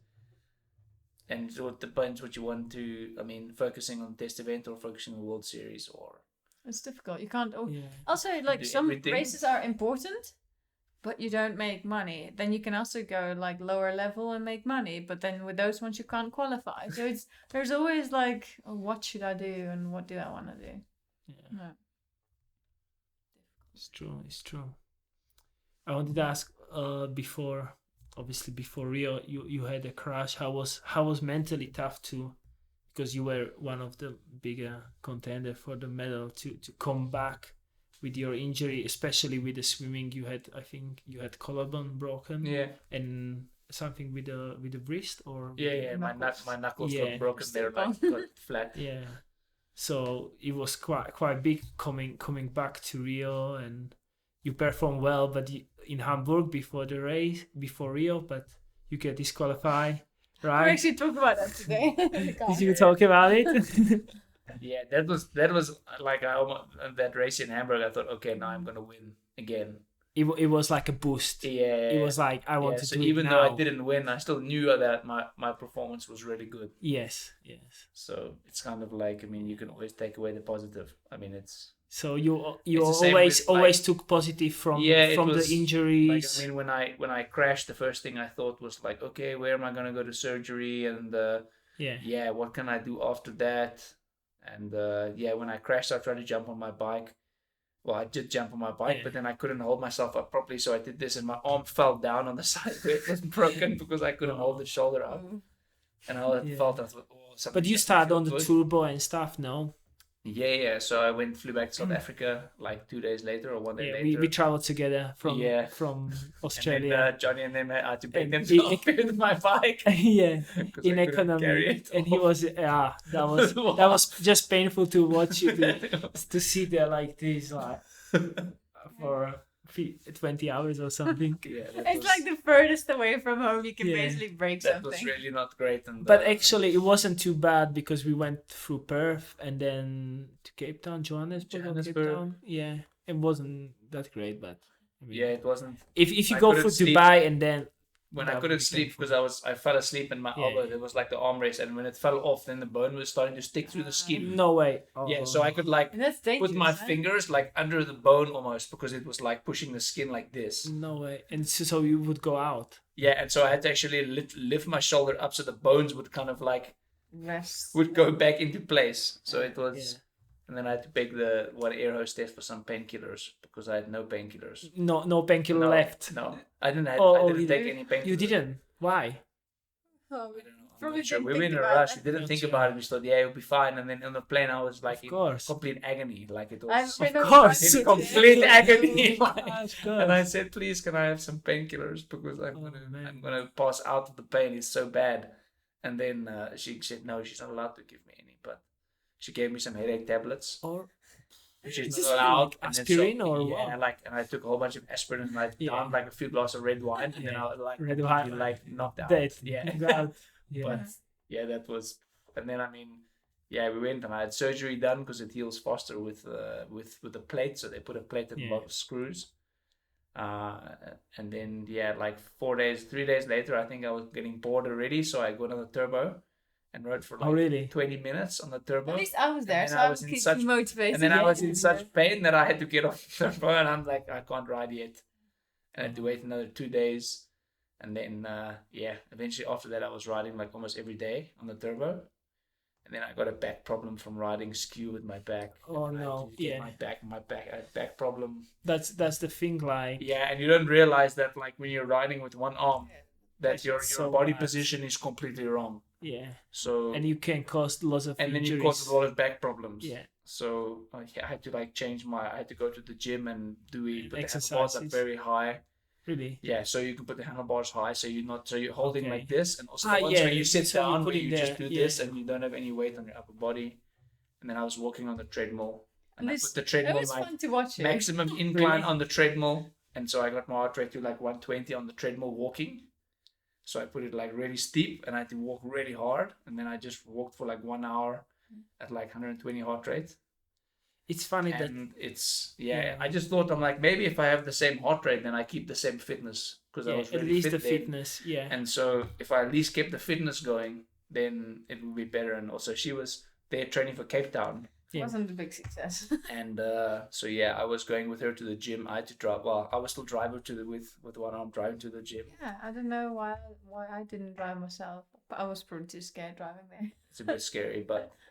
And so it depends what you want to. I mean, focusing on test event or focusing on World Series or. It's difficult. You can't. Yeah. Also, like Do some everything. races are important, but you don't make money. Then you can also go like lower level and make money. But then with those ones, you can't qualify. So there's always like, oh, what should I do and what do I want to do? Yeah. No. It's true. It's true. I wanted to ask before Rio, you had a crash. How was mentally tough to, because you were one of the bigger contender for the medal, to come back with your injury, especially with the swimming. I think you had collarbone broken. Yeah. And something with the wrist or Yeah. My knuckles Yeah. got broken. They're Still like got flat. yeah. So it was quite big coming back to Rio, and you perform well, but in Hamburg before the race, before Rio, but you get disqualified, We're right? actually talking about that today. Did you talk about it? Yeah, that was like I almost that race in Hamburg. I thought, okay, now I'm gonna win again. It was like a boost. Yeah, It was like I want to so do even it though now. I didn't win, I still knew that my performance was really good. Yes. So it's kind of like, I mean, you can always take away the positive. I mean, it's So you It's the same with, always took positive from it was, the injuries. Like, I mean, when I crashed, the first thing I thought was like, okay, where am I gonna go to surgery, and what can I do after that? And when I crashed, I tried to jump on my bike. Well, I did jump on my bike, but then I couldn't hold myself up properly, so I did this, and my arm fell down on the side where it was broken because I couldn't hold the shoulder up. And I felt, I thought, oh, something. But you started on the turbo and stuff, no? Yeah. So I flew back to South Africa like 2 days later or 1 day later. We traveled together from Australia. And then, Johnny and them had to bring them with my bike. Yeah, in carry economy, it and he was that was just painful to watch you to sit there like this, like for 20 hours or something. It's like the furthest away from home you can basically break that something. was really not great. And but actually, it wasn't too bad because we went through Perth and then to Cape Town, Johannesburg. Cape Town. Yeah, it wasn't that great, but I mean, it wasn't. If you go through Dubai and then when I couldn't sleep because I fell asleep in my elbow. It was like the armrest, and when it fell off, then the bone was starting to stick through the skin. No way. Yeah, so I could like And that's put my dangerous, fingers like under the bone almost because it was like pushing the skin like this. No way. And so you would go out. Yeah, and so I had to actually lift my shoulder up so the bones would kind of like Rest. would go back into place. So it was, and then I had to beg the air hostess for some painkillers because I had no painkillers. No painkiller left. No, I didn't. I didn't take any painkillers. You didn't. Why? Oh, Probably we were in a rush. We didn't think about it. We thought, it would be fine. And then on the plane, I was like in complete agony. Like it was Of course. in complete agony. Of course. And I said, please, can I have some painkillers because I'm gonna pass out of the pain. It's so bad. And then she said, no, she's not allowed to give me any. But she gave me some headache tablets. Which is not allowed. Aspirin or what? Yeah, and I took a whole bunch of aspirin and I downed like a few glasses of red wine, and then I was like red wine, like knocked out. Dead. Yeah. But that was, and then we went and I had surgery done because it heals faster with the plate. So they put a plate and a lot of screws. And then like 3 days later, I think I was getting bored already, so I got on the turbo. And rode for like 20 minutes on the turbo. At least I was there, so I was motivated. And then I was in such pain that I had to get off the turbo, and I'm like, I can't ride yet. And I had to wait another 2 days. And then, eventually after that, I was riding like almost every day on the turbo. And then I got a back problem from riding skew with my back. Oh no! My back, I had back problem. That's the thing, like. Yeah, and you don't realize that like when you're riding with one arm, that your body position is completely wrong. Yeah. So and you can cause lots of and injuries. then you cause a lot of back problems. Yeah. So I had to like I had to go to the gym and do it. But exercises. The handlebars are very high. Really? Yeah. So you can put the handlebars high, so you're holding like this, and also when you sit so down, you just do this, and you don't have any weight on your upper body. And then I was walking on the treadmill, and I put the treadmill it was fun to watch maximum incline on the treadmill, and so I got my heart rate to like 120 on the treadmill walking. So I put it like really steep, and I had to walk really hard. And then I just walked for like 1 hour at like 120 heart rate. It's funny I just thought, I'm like, maybe if I have the same heart rate, then I keep the same fitness because I was really at least fit the then. fitness, yeah. And so if I at least kept the fitness going, then it would be better. And also she was there training for Cape Town. It wasn't a big success. And I was going with her to the gym. I had to drive. Well, I was still driving with one arm driving to the gym. Yeah, I don't know why I didn't drive myself. But I was pretty too scared driving there. It's a bit scary,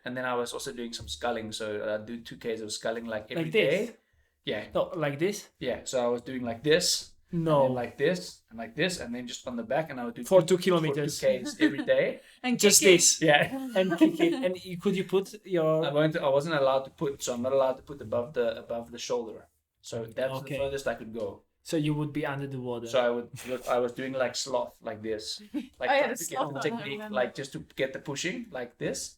and then I was also doing some sculling. So I do 2Ks of sculling like every like day. This? Yeah. No, like this? Yeah. So I was doing like this. No. And then like this and like this, and then just on the back, and I would do for 2 kilometers. 2Ks every day. And just this. Yeah. And kick it. And could you put your? I wasn't allowed to put. So I'm not allowed to put above the shoulder. So that's the furthest I could go. So you would be under the water. So I was doing like sloth like this, like trying to get the technique, like just to get the pushing like this.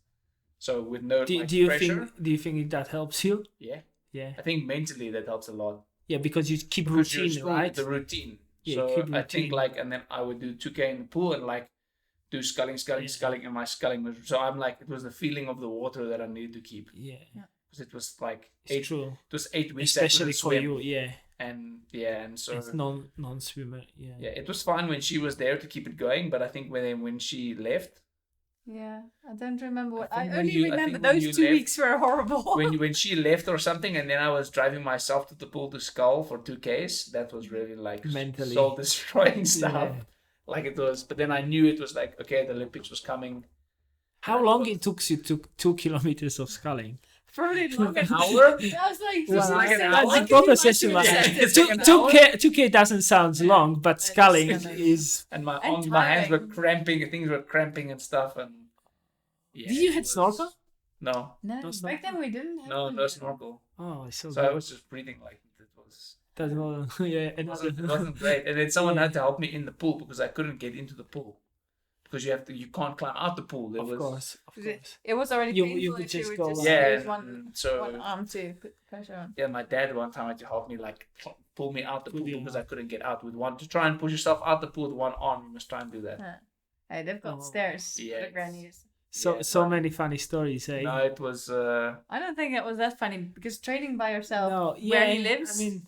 So with no do you pressure. think that helps you? Yeah. Yeah. I think mentally that helps a lot. Yeah, because you keep because you're routine, still right? the routine. Yeah, So keep I think routine. and then I would do 2K in the pool and do sculling, and my sculling was. So I'm it was the feeling of the water that I needed to keep. Yeah, Because it was it's true. It was 8 weeks. Especially for swim. you, yeah. And so It's non-swimmer, yeah. Yeah, it was fine when she was there to keep it going, but I think when she left, Yeah, I don't remember what. I I think when only you- I remember think when those you 2 left- weeks were horrible. when she left or something, and then I was driving myself to the pool to scull for 2Ks, that was really Mentally. soul destroying stuff. Yeah. Like it was, but then I knew it was okay, the Olympics was coming. How long it took you to 2 kilometers of sculling? Probably longer. An hour? I was like, Well, like an I hour. can The proper imagine session was that. It's like an hour. 2K doesn't sound long, but sculling is. And my And my hands were tiring. cramping, and things were cramping and stuff. And yeah, Did you it had was- snorkel? No, No, Those back then we didn't have no one. snorkel. Oh, it's so So I good. was just breathing like it was. That's not, yeah, It wasn't great. And then someone Yeah. had to help me in the pool because I couldn't get into the pool. Because you can't climb out the pool. It of was, course, of course. It was already You- painful you could if you just would go just like- Yeah, use one so arm to put pressure on. yeah, my dad one time had to help me pull me out the Pull pool you because out. I couldn't get out with one. To try and push yourself out the pool with one arm, you must try and do that. Yeah. Hey, they've got Oh. stairs. Yeah. The grannies. So Yeah, so but- many funny stories, eh? No, it was. I don't think it was that funny because training by yourself No, where he yeah, lives. I mean,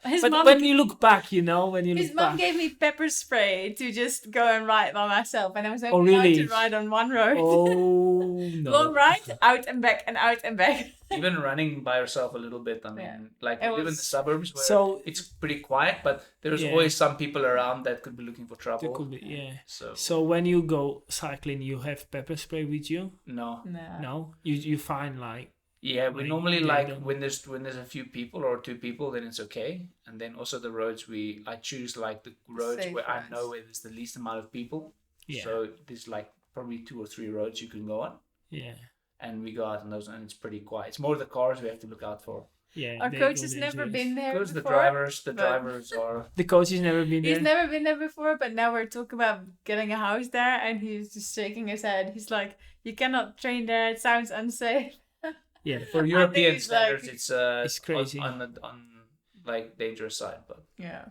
his but mom, when you look back, when you his look mom back. gave me pepper spray to just go and ride by myself, and I was Oh, only allowed really? to ride on one road. Oh no! Long ride, out and back, and out and back. Even running by yourself a little bit. I mean, Yeah. we It live in the was- suburbs where So- it's pretty quiet, but there's Yeah. always some people around that could be looking for trouble. There could be, yeah. So So when you go cycling, you have pepper spray with you? no. No. No, you find like Yeah, we Like, normally they don't- when there's a few people or 2 people, then it's okay. And then also the roads I choose the roads Safe where I ones. know where there's the least amount of people. yeah, So there's probably 2 or 3 roads you can go on, yeah, and we go out on those, and it's pretty quiet. It's more the cars we have to look out for. yeah. Our they coach go has dangerous. never been there Because before. the but- drivers are. The coach has never been there. He's never been there before, but now we're talking about getting a house there, and he's just shaking his head. He's like, "You cannot train there. It sounds unsafe." Yeah, For European he's standards, like- it's crazy. on dangerous side, but Yeah.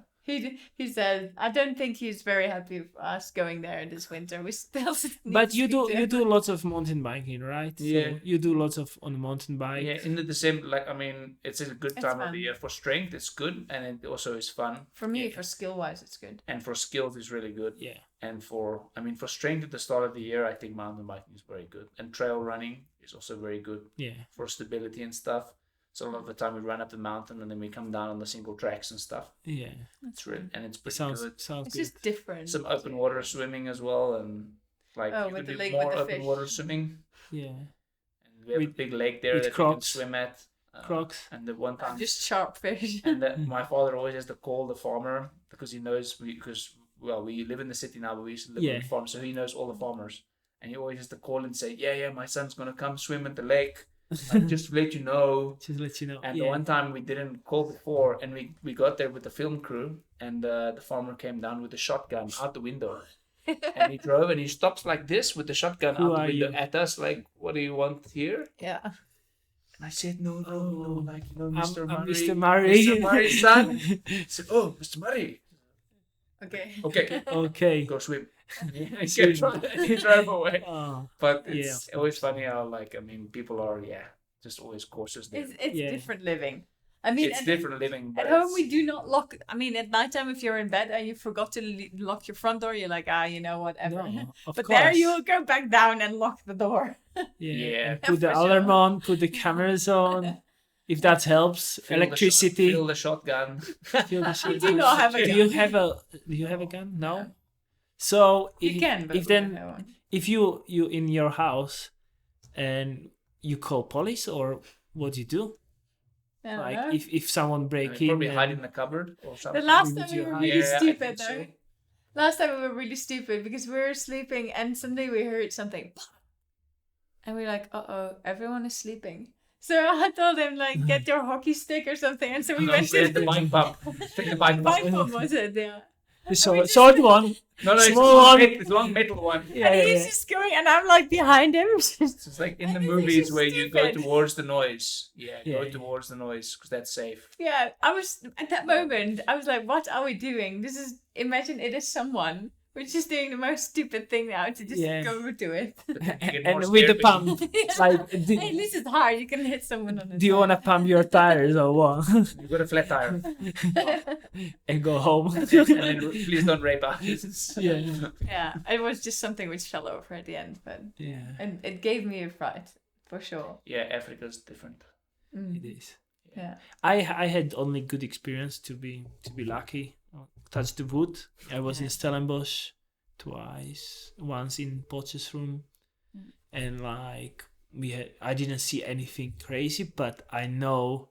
He said, "I don't think he's very happy with us going there this winter. We still." need but to you speak to do him." lots of mountain biking, right? So Yeah. you do lots of on the mountain bike. yeah, in the December, it's a good It's time of fun. the year for strength. It's good, and it also is fun. For me, Yeah. for skill wise, it's good. And for skills is really good. Yeah. And for strength at the start of the year, I think mountain biking is very good. And trail running is also very good Yeah. for stability and stuff. So a lot of the time we run up the mountain and then we come down on the single tracks and stuff. Yeah. It's really, and it's It pretty sounds good. sounds It's good. just different. Some open water swimming as well, and Oh, you with can the do lake more with the open fish. water swimming. Yeah. And we have a With- big lake there with that you can Crocs. swim at. Crocs. And the one time Just sharp fish. And my father always has to call the farmer because he knows we live in the city now, but we used to live on Yeah. the farm, so he knows all the farmers. And he always has to call and say, yeah, my son's gonna come swim at the lake. Just to let you know. Just let you know. And yeah. the one time we didn't call before, and we got there with the film crew, and the farmer came down with a shotgun out the window. And he drove, and he stops like this with the shotgun Who out the are window you? at us, like, what do you want here? Yeah. And I said, no, Mr. I'm Murray. Mr. Murray. Mr. Murray's son. He said, oh, Mr. Murray. Okay. Okay, Okay. go swim. He Swim. drove away. Oh, But Yeah, it's of always funny how, people are, just always cautious there. It's Yeah. different living. I mean, It's at, different living. But at home it's- we do not lock. I mean, at nighttime if you're in bed and you forgot to lock your front door, you're like, whatever. no, of But course. there you'll go back down and lock the door. Yeah. Yeah. And put the For alarm sure. on, put the cameras on. If that helps, Fill the electricity. fill the shotgun. Fill the We do not have a Do gun. you have a gun? No. So You if, can, but if we don't then have one. if you in your house and you call police or what do you do? I don't Like know. if someone And break you in, probably and- hide in the cupboard or something. The last Would time you we were hide? really Yeah, I stupid think though. so. Last time we were really stupid because we were sleeping and suddenly we heard something. And we're like, everyone is sleeping. So I told him like, get your hockey stick or something. And so we No, went he said to the bike pump. Take the bike bike pump. pump was it? Yeah. The short one. No, it's Small one. it's long metal one. Yeah, and he's yeah. just going, and I'm like behind him. It's like in the I think movies it's where you go stupid. towards the noise. Yeah. Go towards the noise because that's safe. Yeah, I was at that moment. I was like, "What are we doing? This is imagine it is someone. We're just doing the most stupid thing now to just Yeah. go to it. get more And with the scared pump, like, Hey, at least it's hard. You can hit someone on the do you want to pump your tires or what? You got a flat tire. And go home. And then please don't rape us. Yeah. Yeah, it was just something which fell over at the end, but Yeah. and it gave me a fright for sure. Yeah, Africa's different. It is. Yeah. I had only good experience to be lucky. Touch the wood. I was in Stellenbosch twice. Once in Potchefstroom, and like I didn't see anything crazy, but I know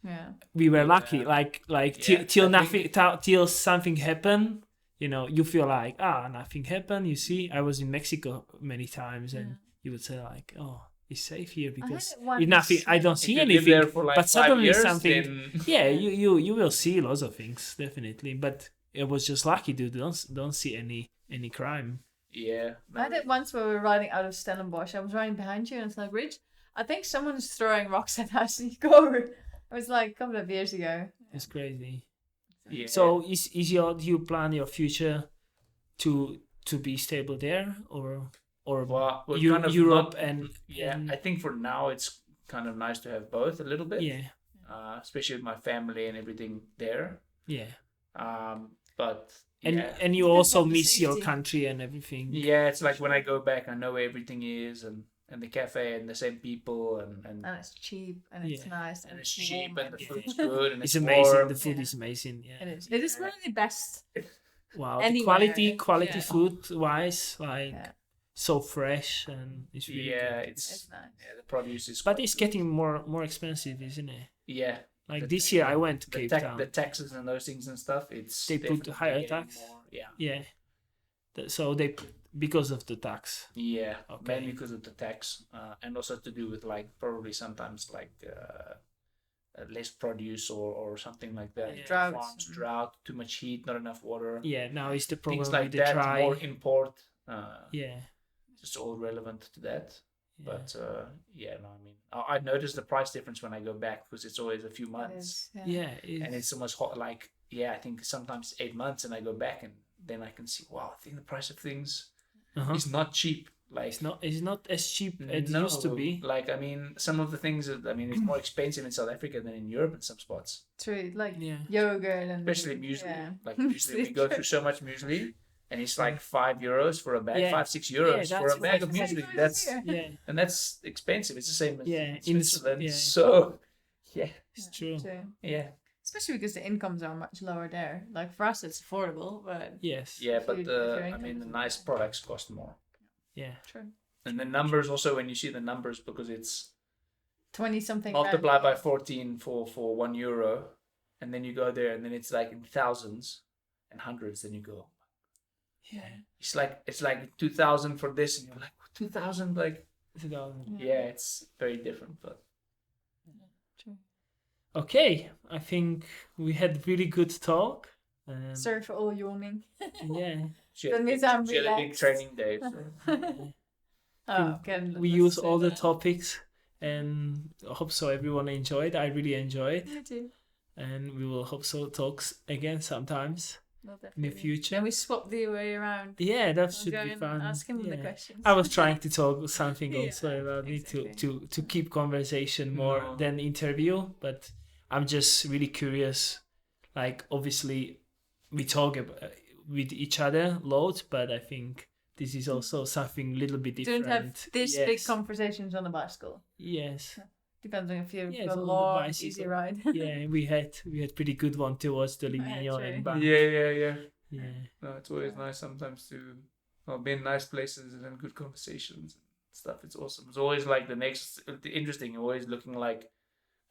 Yeah. we were lucky. Yeah. Like Yeah, till I nothing till something happened. You know, you feel like nothing happened. You see, I was in Mexico many times, and you would say like, oh, it's safe here because it once. if nothing, I don't If see you live anything. there for like But 5 suddenly years, something. then... Yeah, you will see lots of things definitely, but it was just lucky, dude. Don't see any crime. Yeah. I did once where we were riding out of Stellenbosch. I was riding behind you, and it's like, Rich, I think someone's throwing rocks at us. And you go over. It was like a couple of years ago. It's crazy. Yeah. So do you plan your future to be stable there or Well, we're Eu- kind of Europe not- and Yeah, I think for now it's kind of nice to have both a little bit. yeah Especially with my family and everything there. yeah But and yeah. and you Depends also on the miss your safety. country and everything. Yeah, it's like when I go back, I know where everything is, and the cafe and the same people, and And it's cheap, and it's Yeah. nice, and it's cheap, warm, and the Yeah. food's good, and It's it's amazing. warm. The food Yeah. is amazing. Yeah. It is. It is one of the best. Wow. The Anywhere. quality Yeah. food wise, like Yeah. so fresh and it's really Yeah, good. it's It's nice. yeah, the produce is. But quite it's good. getting more expensive, isn't it? Yeah. Like The- this year, I went to the, Cape tax- Town. the taxes and those things and stuff. It's They put definitely higher getting tax? more- Yeah. Yeah. So they because of the tax. Yeah, Okay. mainly because of the tax, and also to do with like probably sometimes like less produce or something like that. Yeah. Drought. Farms, drought, too much heat, not enough water. Yeah. Now is the problem Things like with the that. dry. More import. Yeah. Just all relevant to that. Yeah. But yeah, no, I mean, I noticed the price difference when I go back because it's always a few It months, is. Yeah. Yeah. and it's almost hot. Like I think sometimes 8 months, and I go back and then I can see, wow, I think the price of things Uh-huh. is not cheap. Like It's not as cheap as it no, used to be. Like I mean, some of the things. It's more expensive in South Africa than in Europe in some spots, True. Like Yeah. yogurt and especially muesli. Yeah. Like muesli, we go through so much muesli, and it's like €5 for a bag, Yeah. 5-6 euros Yeah, for a that's bag of what I muesli. said. That's Yeah. that's expensive. It's the same as Yeah, in in Switzerland. yeah. So yeah, It's true. True. yeah, Especially because the incomes are much lower there. Like for us, it's affordable, but Yes. yeah. If But you- if your I income mean, the isn't nice there. products cost more, Yeah. true. and the numbers also when you see the numbers because it's 20 something. multiplied by 14 for €1, and then you go there and then it's like in thousands and hundreds. Then you go, Yeah. it's like 2,000 for this, and you're like 2,000, like Yeah. yeah, it's very different. But True. Okay. I think we had really good talk. Sorry for all yawning. Yeah. she had, That a means big, I'm she had a big relaxed. training day. So. Oh, okay. We use all the topics, and I hope so everyone enjoyed. I really enjoyed, Me too. and we will hope so talk again sometimes Well, in the definitely. future. Then we swap the way around. Yeah, that I'll should go be and fun. ask him the Yeah. questions. I was trying to talk something Yeah, also about it exactly. to keep conversation more No. than interview, but I'm just really curious. Like obviously, we talk with each other loads, but I think this is also something a little bit different. Don't have this big Yes. conversations on the bicycle. Yes. Depends on if you've Yes, got a on the long, bicycle. easy ride. Yeah, we had pretty good one towards the Livigno true. and back. yeah. Yeah. No, it's always nice sometimes to be in nice places and have good conversations and stuff. It's awesome. It's always like the interesting. Always looking like,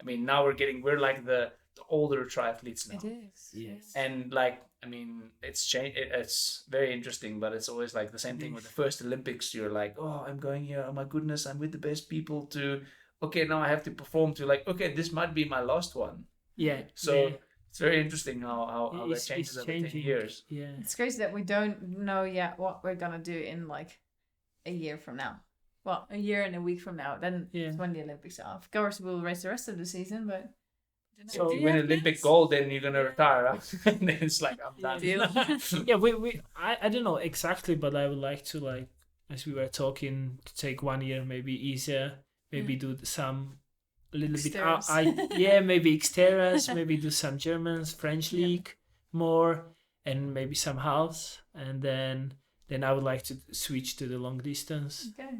I mean, now we're like the older triathletes now. It is. Yes. And like, I mean, it's changed. It's very interesting, but it's always like the same thing with the first Olympics. You're like, oh, I'm going here. Oh my goodness, I'm with the best people. To okay, now I have to perform. To like, okay, this might be my last one. Yeah. So yeah. It's very interesting how that It's changes over 10 changing. years. Yeah. It's crazy that we don't know yet what we're gonna do in like a year from now. Well, a year and a week from now. Then it's when the Olympics are. Of course, we'll race the rest of the season, but. So Do if you you win have Olympic plans? gold, then you're gonna retire. Right? And then it's like I'm done. Deal. Yeah, I don't know exactly, but I would like to, like, as we were talking, to take 1 year maybe easier, maybe do some a little Xterras. bit maybe Xterras, maybe do some Germans, French league more, and maybe some halves, and then I would like to switch to the long distance Okay.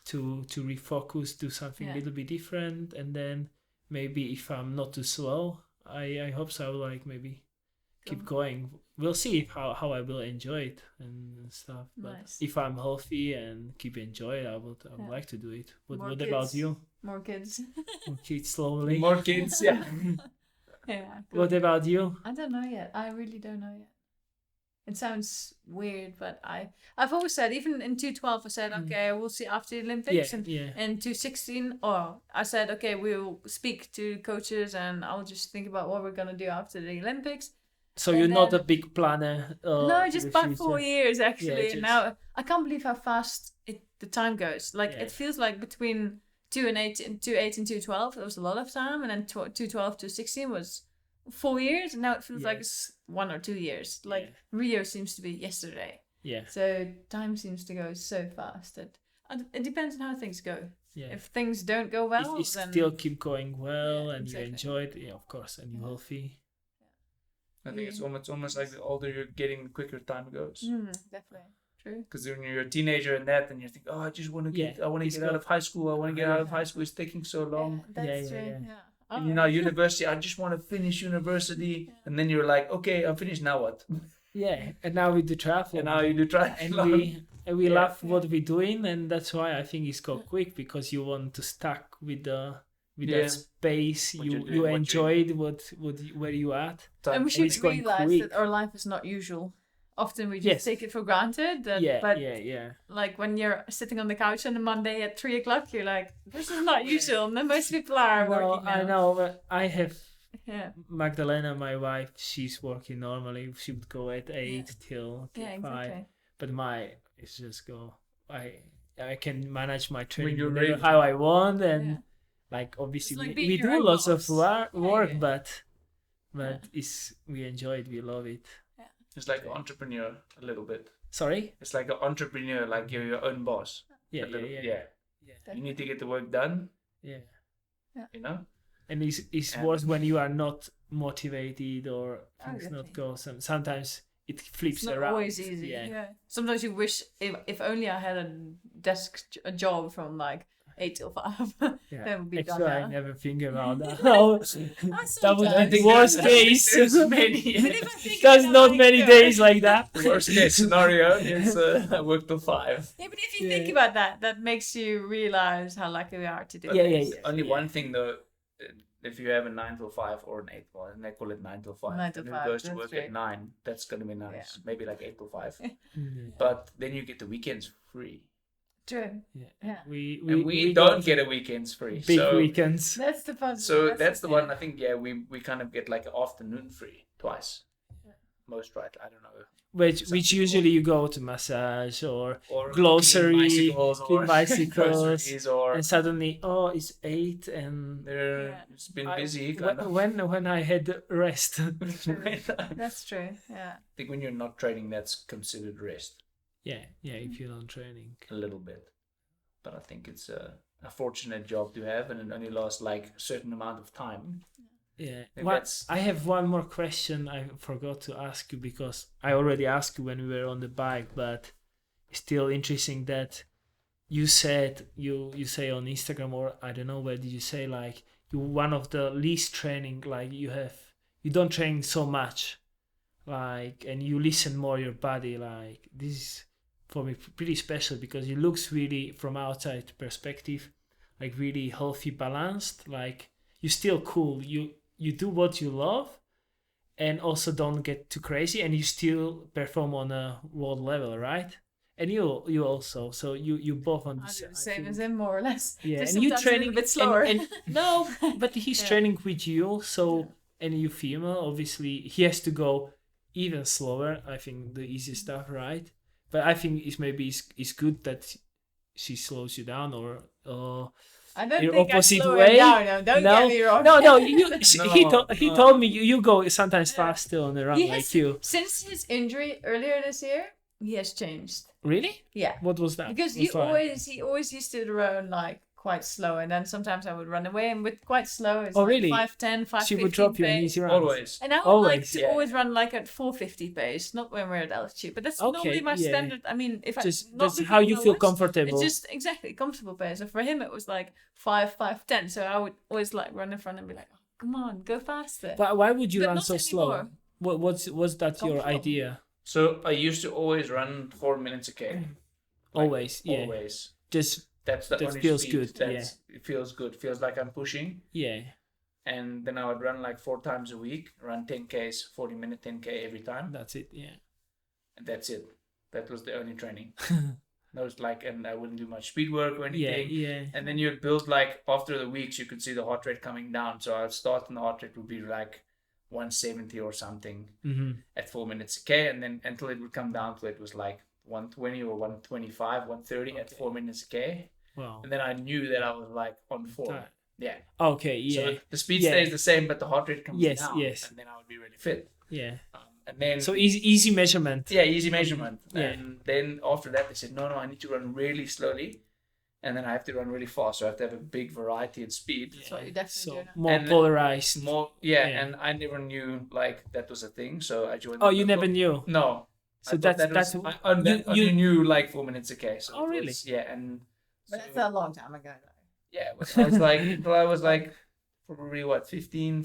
to refocus, do something a little bit different, and then maybe if I'm not too slow, I hope so. I will like maybe keep going. We'll see how I will enjoy it and stuff. But Nice. if I'm healthy and keep enjoy it, I would like to do it. More What about kids. you? More kids. More kids slowly. More kids, yeah. Yeah. What about you? I don't know yet. I really don't know yet. It sounds weird, but I've always said, even in 2012, I said, okay, we'll see after the Olympics. And in 2016, I said, okay, we'll speak to coaches and I'll just think about what we're going to do after the Olympics. So And you're not a then- big planner? No, to just the about 4 future? years, actually. just- Now, I can't believe how fast the time goes. Like, Yeah. it feels like between 2008 and 2012, there was a lot of time. And then 2012 to 16 was 4 years. And now it feels like it's 1 or 2 years. Like, Rio seems to be yesterday. Yeah. So time seems to go so fast that it depends on how things go. Yeah. If things don't go well, if you then still keep going well and exactly. you enjoy it, of course, and you're healthy. I think it's almost like the older you're getting, the quicker time goes. definitely true. Because when you're a teenager and that, and you think, oh, I just want to get, I want to it's get out got- of high school. I want to get out of high school. It's taking so long. That's yeah, true. yeah. Yeah. And you know, university. I just want to finish university, and then you're like, okay, I'm finished. Now what? Yeah, and now we do triathlon. And now you do triathlon. and we love what we're doing, and that's why I think it's got quick, because you want to stuck with that space. What you're You doing, enjoyed where you at. And we it's should going realize quick. that our life is not usual. Often we just Yes. take it for granted. But Yeah. like when you're sitting on the couch on a Monday at 3 o'clock, you're like, this is not usual. And then most people are No, working now. I know, but I have Yeah. Magdalena, my wife. She's working normally. She would go at 8 till 5. Exactly. But it's just go. I can manage my training you're whenever ready. how I want, and Yeah. like obviously It's like we being your do own lots of boss. work, Yeah. but we enjoy it. We love it. It's like an entrepreneur a little bit. Sorry. It's like an entrepreneur, like you're your own boss. Yeah, A little- yeah. You need to get the work done. Yeah. You know. And it's Yeah. worse when you are not motivated or things not definitely. go. Sometimes it flips It's not around. always easy. Yeah. Sometimes you wish if only I had a job from like 8 till 5. Yeah. That would be done Actually, I now. never think about that. No, that would sometimes. be the worst case. There's many. But if I think There's about not it, many yeah. days like that. The worst case scenario is work till 5. Yeah, but if you think about that, that makes you realize how lucky we are to do Yeah, this. yeah. Only one thing though, if you have a 9 till 5 or an 8 till 5, and they call it 9 till 5. 9 till and 5, it goes to that's work great. at 9. That's gonna be nice. Yeah. Maybe like 8 till 5. Mm, But then you get the weekends free. True. yeah. Yeah. We don't get a weekends free. big so, weekends. That's the puzzle. So that's the one I think. Yeah, we kind of get like an afternoon free twice. Most right. I don't know. Which usually you go to massage or Or glossary, clean bicycles, groceries, or and suddenly it's 8 and it's been busy. Kind of. when I had rest. That's true. Yeah. I think when you're not training, that's considered rest yeah, if you're on training. a little bit. But I think it's a fortunate job to have, and it only lasts like a certain amount of time. Yeah. Maybe I have one more question I forgot to ask you, because I already asked you when we were on the bike, but it's still interesting that you said you say on Instagram, or I don't know where did you say, like you one of the least training, like you don't train so much, like, and you listen more your body. Like this is for me pretty special, because it looks really from outside perspective like really healthy, balanced. Like you're still cool, you do what you love and also don't get too crazy, and you still perform on a world level, right? And you also, so you both on I do the the same as him, more or less. yeah, Just and you sometimes a training little bit slower. and no, but he's Yeah. training with you, so and you female, obviously he has to go even slower. I think the easy stuff, right? But I think it's good that she slows you down, or I don't your think I opposite slow way. him down. No, don't get me wrong. No. He No. told me you go sometimes faster on the run like you. Since his injury earlier this year, he has changed. Really? Yeah. What was that? Because he always used to run like quite slow, and then sometimes I would run away, and with quite slow it's like really? 5:10, 5:15 She would drop you an pace. easy run. Always. And I would like Always, to yeah. always run like at 4:50 pace, not when we're at altitude. But that's Okay, normally my yeah. standard. I mean, if Just I that's how you feel comfortable. It's just exactly comfortable pace. And for him, it was like 5:10. So I would always like run in front and be like, oh, "Come on, go faster." But why would you But run not so slow? anymore. Was that your Comfortable. idea? So I used to always run 4 minutes a K. Always, yeah. Always. Just That's the That only feels speed. good, That's, It feels good. Feels like I'm pushing. yeah. And then I would run like 4 times a week, run 10Ks, 40-minute 10K every time. That's it. Yeah. And that's it. That was the only training. That was like, and I wouldn't do much speed work or Yeah. anything. Yeah. And then you'd build like, after the weeks, you could see the heart rate coming down. So I'd start and the heart rate would be like 170 or something Mm-hmm. at 4 minutes a K. And then until it would come down to it was like 120 or 125, 130 at 4 minutes a K. Wow. And then I knew that I was like on 4. That- Yeah. Okay. Yeah. So the speed Yeah. stays the same, but the heart rate comes Yes, down. yes. And then I would be really fit. Yeah. And then So easy measurement. yeah, easy measurement. Yeah. And then after that, they said, no, I need to run really slowly. And then I have to run really fast. So I have to have a big variety in speed. So you definitely So do that. more And- polarized. More, Yeah. And I never knew like that was a thing. So I joined. Oh, the you local- never knew. No. So I thought that's I only knew like 4 minutes a K. So Oh, it really? was- yeah, and But so- that's a long time ago. Though. yeah, I was like probably what 15,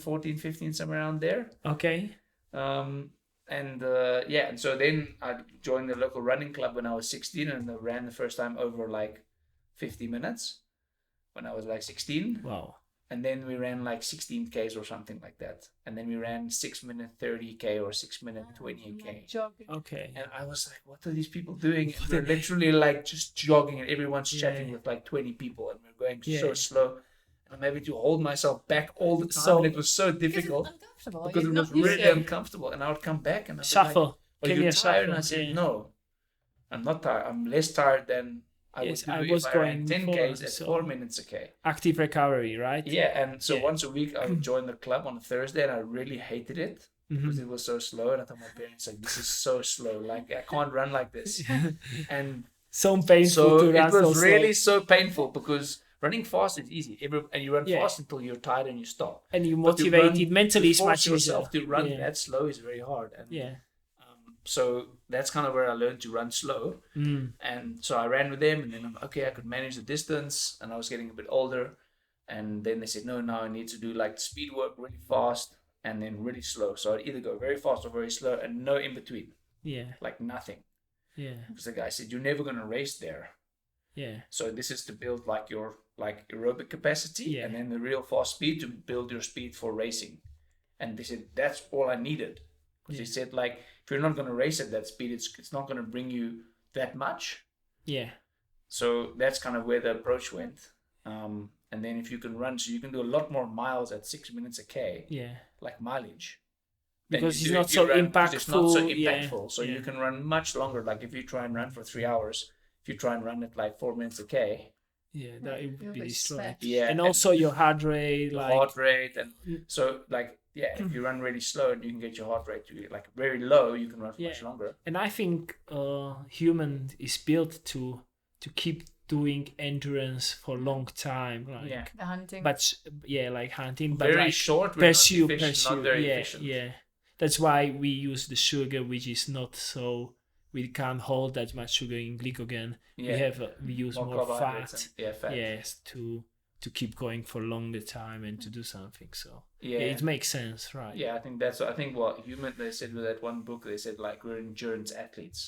somewhere around there. Okay. And so then I joined the local running club when I was 16, and I ran the first time over like 50 minutes when I was like 16. Wow. And then we ran like 16 Ks or something like that. And then we ran 6 minute 30 K or 6 minute 20 K. Jogging. Okay. And I was like, what are these people doing? And we're literally like just jogging, and everyone's Yeah. chatting with like 20 people, and we're going Yeah. so slow. And I'm having to hold myself back all the time. So- and it was so Because difficult it's uncomfortable. because You're it was not used really to it. uncomfortable. And I would come back and I'd be Shuffle. like, are Can you you tired? And I shuffle? said, Yeah. no, I'm not tired. I'm less tired than I Yes, would I do was if I ran going 10 before, Ks at so- 4 minutes a K. Active recovery, right? Yeah, and so Yeah. once a week I would join the club on a Thursday, and I really hated it because Mhm. it was so slow. And I thought my parents like, this is so slow. Like I can't run like this. And So painful so to it run so was slow. really so painful because running fast is easy. And you run Yeah. fast until you're tired and you stop. And you But to motivated run- mentally to is force much easier. yourself to run Yeah. that slow is very hard. And Yeah. so that's kind of where I learned to run slow. Mm. And so I ran with them, and then I could manage the distance, and I was getting a bit older. And then they said, no, now I need to do like speed work really fast and then really slow. So I'd either go very fast or very slow, and no in between, Yeah. like nothing. Yeah. Because the guy said, you're never going to race there. Yeah. So this is to build like your like aerobic capacity, Yeah. and then the real fast speed to build your speed for racing. And they said, that's all I needed. Because Yeah. he said, like, if you're not going to race at that speed, it's not going to bring you that much. Yeah. So that's kind of where the approach went. And then if you can run, so you can do a lot more miles at 6 minutes a K, Yeah. like mileage. than Because you it's do not if you so run, because It's not so impactful, yeah, impactful. So yeah. you can run much longer. Like if you try and run for 3 hours, if you try and run at like 4 minutes a K, Yeah. That it would You'll be be destroyed. sweat. yeah. And also your heart rate, the like heart rate, and Mm. so like, yeah, if you run really slow and you can get your heart rate to be like very low, you can run for Yeah. much longer. and I think human is built to keep doing endurance for a long time. Like, Yeah. The hunting. But like hunting, but Very like short, we're not pursue, efficient, not very yeah, efficient. yeah. That's why we use the sugar, which is not so. We can't hold that much sugar in glycogen. Yeah. We use more carbohydrates fat. and- yeah, fat. Yes, to keep going for a longer time and to do something. So Yeah. it makes sense, right? Yeah, I think what human, they said with that one book, they said like we're endurance athletes.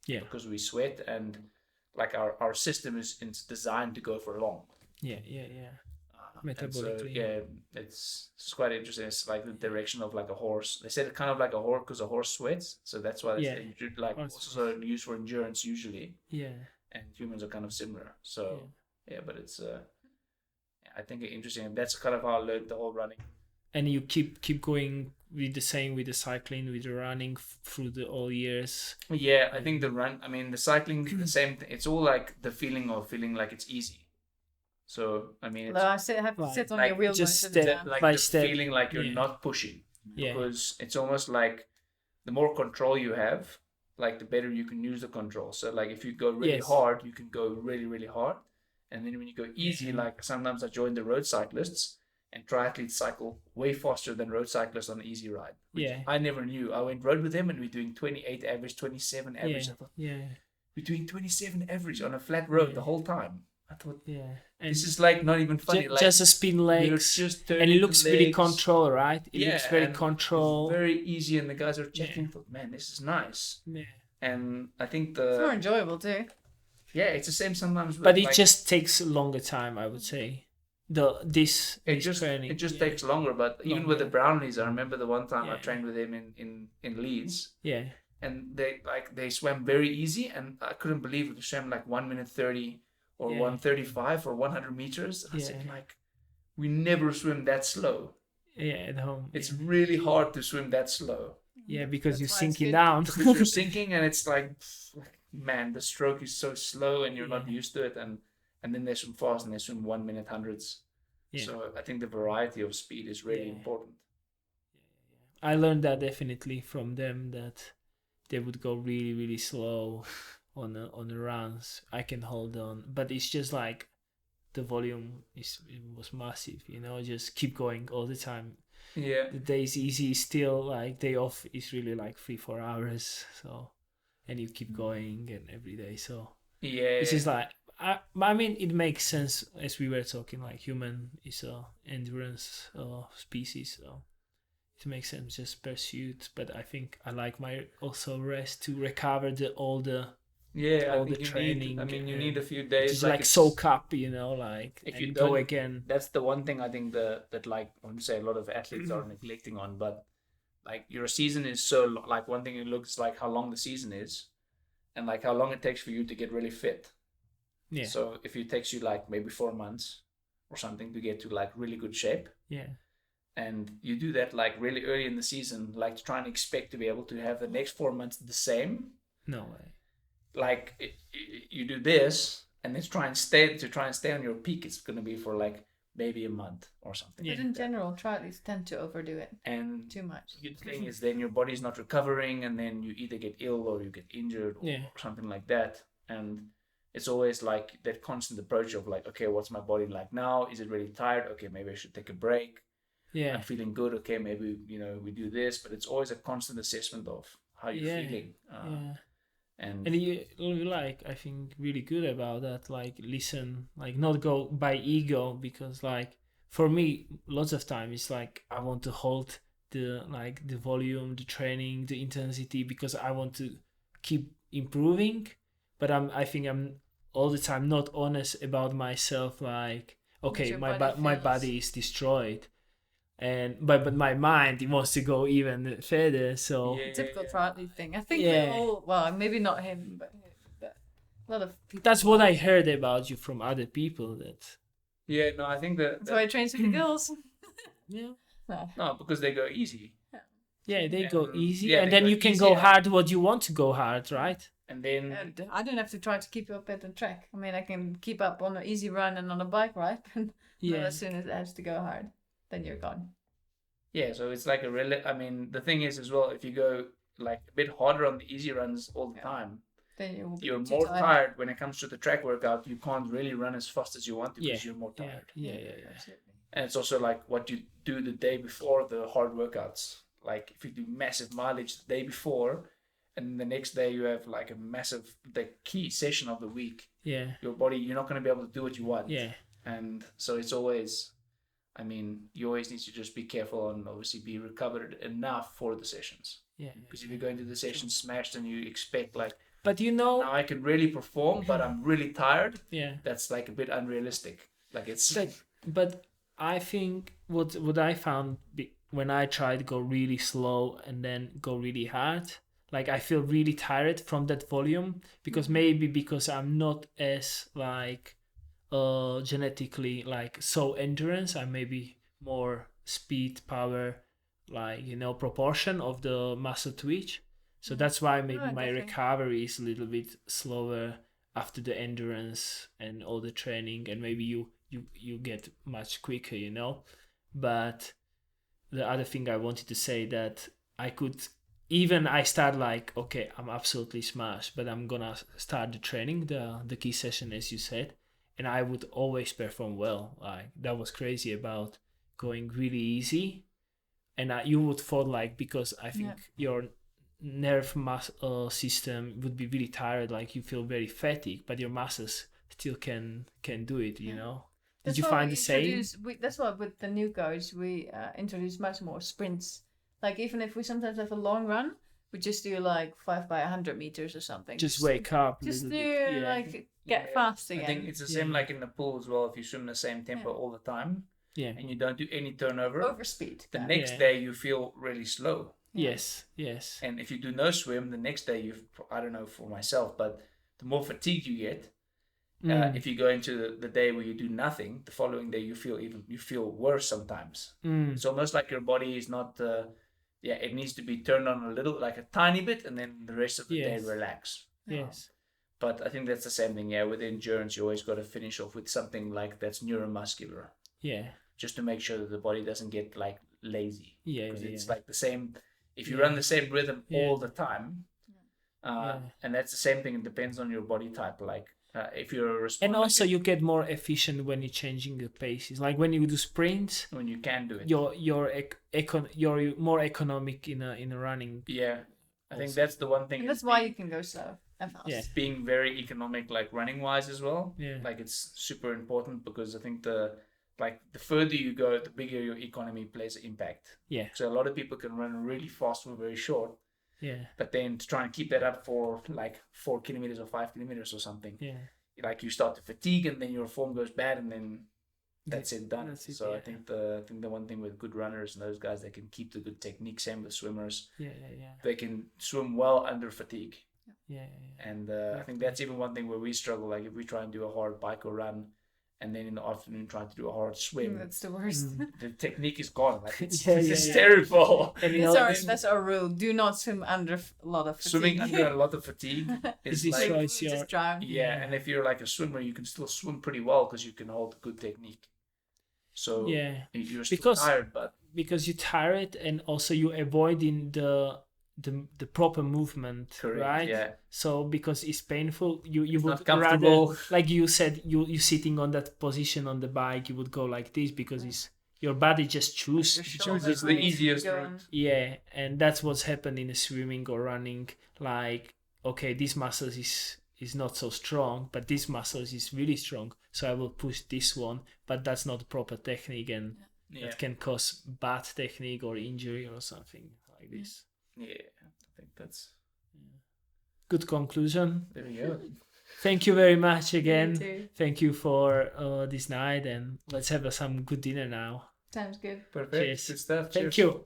Yeah. Because we sweat, and like our system is designed to go for long. Yeah. And so, Metabolically. yeah, it's quite interesting. It's like the direction of like a horse. They said it kind of like a horse because a horse sweats. So that's why they Yeah. say you should like Horse- also used for endurance usually. Yeah. And humans are kind of similar. So yeah, but it's I think it's interesting. And that's kind of how I learned the whole running and you keep going with the same with the cycling, with the running through the all years. Yeah, I think the cycling, the same thing. It's all like the feeling like it's easy. So, I mean, Although I have to sit on like, your wheel just most of the step time. like by the step. feeling like you're Yeah. not pushing. Yeah. Because it's almost like the more control you have, like the better you can use the control. So like if you go really Yes. hard, you can go really, really hard. And then when you go easy, like sometimes I join the road cyclists, and triathletes cycle way faster than road cyclists on an easy ride. Yeah. I never knew. I went road with them and we're doing 28 average, 27 average. Yeah. I thought, Yeah. we're doing 27 average on a flat road the whole time. I thought, Yeah. And this is like not even funny. Like, just a spin legs, just and it turning looks the really legs. control, right? It Yeah, looks very and control. very easy, and the guys are checking. I thought, man, this is nice. Yeah. And I think It's more enjoyable too. it's the same sometimes. With, But it like, just takes a longer time, I would say. This training. it just takes longer. But even with the Longer. Brownies, I remember the one time I Yeah. trained with them in Leeds, Yeah. and they swam very easy, and I couldn't believe it. They swam like 1:30 or Yeah. 1:35 or 100 meters. I said, Yeah. like, we never swim that slow. Yeah, at home. It's really hard to swim that slow. Yeah, because That's you're why it's sinking good. down. Because you're sinking, and it's like, man, the stroke is so slow, and you're not Yeah. used to it. And then they swim fast, and they swim 1 minute hundreds. Yeah. So I think the variety of speed is really Yeah. important. I learned that definitely from them, that they would go really, really slow on the runs. I can hold on, but it's just like the volume was massive. Just keep going all the time. Yeah. The days easy is still like day off is really like 3-4 hours. So, and you keep going and every day. So Yeah. it's just like I mean it makes sense, as we were talking, like human is a endurance species. So it makes sense just pursuit. But I think I like my also rest to recover all the I think the training. you need a few days. just like soak up, like if and you go don't- again. That's the one thing I think that like I want to say a lot of athletes are neglecting on, but like your season is so like one thing it looks like how long the season is, and like how long it takes for you to get really fit. Yeah. So if it takes you like maybe 4 months or something to get to like really good shape, Yeah. and you do that like really early in the season, like to try and expect to be able to have the next 4 months the same, No way. like you do this and then try and stay on your peak, it's going to be for like maybe a month or something. Yeah. But in general, triathletes tend to overdo it And too much. the thing is, then your body's not recovering, and then you either get ill or you get injured or Yeah. something like that. And it's always like that constant approach of like, okay, what's my body like now? Is it really tired? Okay, maybe I should take a break. Yeah. I'm feeling good. Okay, maybe we do this, but it's always a constant assessment of how you're Yeah. feeling. Yeah. And And you like, I think, really good about that. Like, listen, like, not go by ego, because like for me, lots of time it's like I want to hold the volume, the training, the intensity, because I want to keep improving. But I think I'm all the time not honest about myself. Like, okay, your my body my feels. body is destroyed, and but my mind, it wants to go even further. So Yeah. Typical triathlete thing. I think Yeah. we all, well, maybe not him, but a lot of people. that's what I heard about you from other people. That yeah, no, I think That's why I train with the girls. yeah. no, because they go easy, Yeah, they go easy, yeah, and they then go you can easy go and- hard what you want to go hard, right? and then And I don't have to try to keep up at the track. I mean, I can keep up on an easy run and on a bike ride, but Yeah, as soon as it has to go hard, then you're gone. yeah, so it's like I mean, the thing is as well, if you go like a bit harder on the easy runs all the time, Then you will be you're too more tired when it comes to the track workout. You can't really run as fast as you want to because Yeah. you're more yeah, tired. yeah. Absolutely. And it's also like what you do the day before the hard workouts. Like if you do massive mileage the day before, and the next day you have like the key session of the week, Yeah, your body, you're not going to be able to do what you want. yeah, And so it's always, I mean, you always need to just be careful and obviously be recovered enough for the sessions. yeah. Because if you're going to the session smashed and you expect like, But now I can really perform, but I'm really tired, yeah. that's like a bit unrealistic. Like it's But I think what I found when I try to go really slow and then go really hard, like I feel really tired from that volume, because I'm not as like genetically like so endurance. I'm maybe more speed, power, like, proportion of the muscle twitch. So that's why maybe my definitely. recovery is a little bit slower after the endurance and all the training, and maybe you get much quicker, But the other thing I wanted to say that I start like, okay, I'm absolutely smashed, but I'm gonna start the training, the key session, as you said, and I would always perform well. Like, that was crazy about going really easy, and you would fall, like, because I think your nerve system would be really tired, like you feel very fatigued, but your muscles still can do it, Did you find the same? That's why with the new coach we introduce much more sprints. Like, even if we sometimes have a long run, we just do like 5 by 100 meters or something. Just wake up. Just do get fast again. I think it's the same like in the pool as well. If you swim the same tempo all the time, and you don't do any turnover, over speed, the next day you feel really slow. Yes. And if you do no swim, the next day I don't know for myself, but the more fatigue you get, if you go into the day where you do nothing, the following day you feel worse sometimes. It's almost like your body is not. It needs to be turned on a little, like a tiny bit, and then the rest of the day relax. Yes. But I think that's the same thing. Yeah, with endurance, you always got to finish off with something like that's neuromuscular. Yeah. Just to make sure that the body doesn't get like lazy. Yeah. Because it's like the same. If you run the same rhythm all the time, and that's the same thing. It depends on your body type. Like if you're a and also you get more efficient when you're changing the paces. Like when you do sprints, when you can do it, you're more economic in a running. Yeah, I think that's the one thing. And that's why you can go slow and fast. Yeah. Being very economic, like running wise as well. Yeah. Like it's super important because I think the further you go, the bigger your economy plays an impact. Yeah. So a lot of people can run really fast for very short. Yeah. But then to try and keep that up for like 4 kilometers or 5 kilometers or something. Yeah. Like you start to fatigue and then your form goes bad and then that's it done. I think the one thing with good runners and those guys, they can keep the good technique. Same with swimmers. Yeah. They can swim well under fatigue. Yeah. And I think that's even one thing where we struggle. Like if we try and do a hard bike or run, and then in the afternoon try to do a hard swim. That's the worst. The technique is gone. Like it's Yeah. terrible. And that's our rule. Do not swim under a lot of fatigue. Swimming under a lot of fatigue is like just drown. Yeah, and if you're like a swimmer, you can still swim pretty well because you can hold good technique. So you're still tired, but because you're tired and also you avoiding the proper movement. Correct, right? Yeah. So because it's painful, you would not comfortable. rather, like you said, you sitting on that position on the bike, you would go like this because it's your body just chooses the easiest route. Yeah, and that's what's happened in swimming or running. Like, okay, this muscle is not so strong, but this muscle is really strong, so I will push this one, but that's not proper technique, and that can cause bad technique or injury or something like this. Yeah, I think that's good conclusion. There we go. Thank you very much again. You too. Thank you for this night, and let's have some good dinner now. Sounds good. Perfect. Cheers. Good stuff. Thank Cheers. you.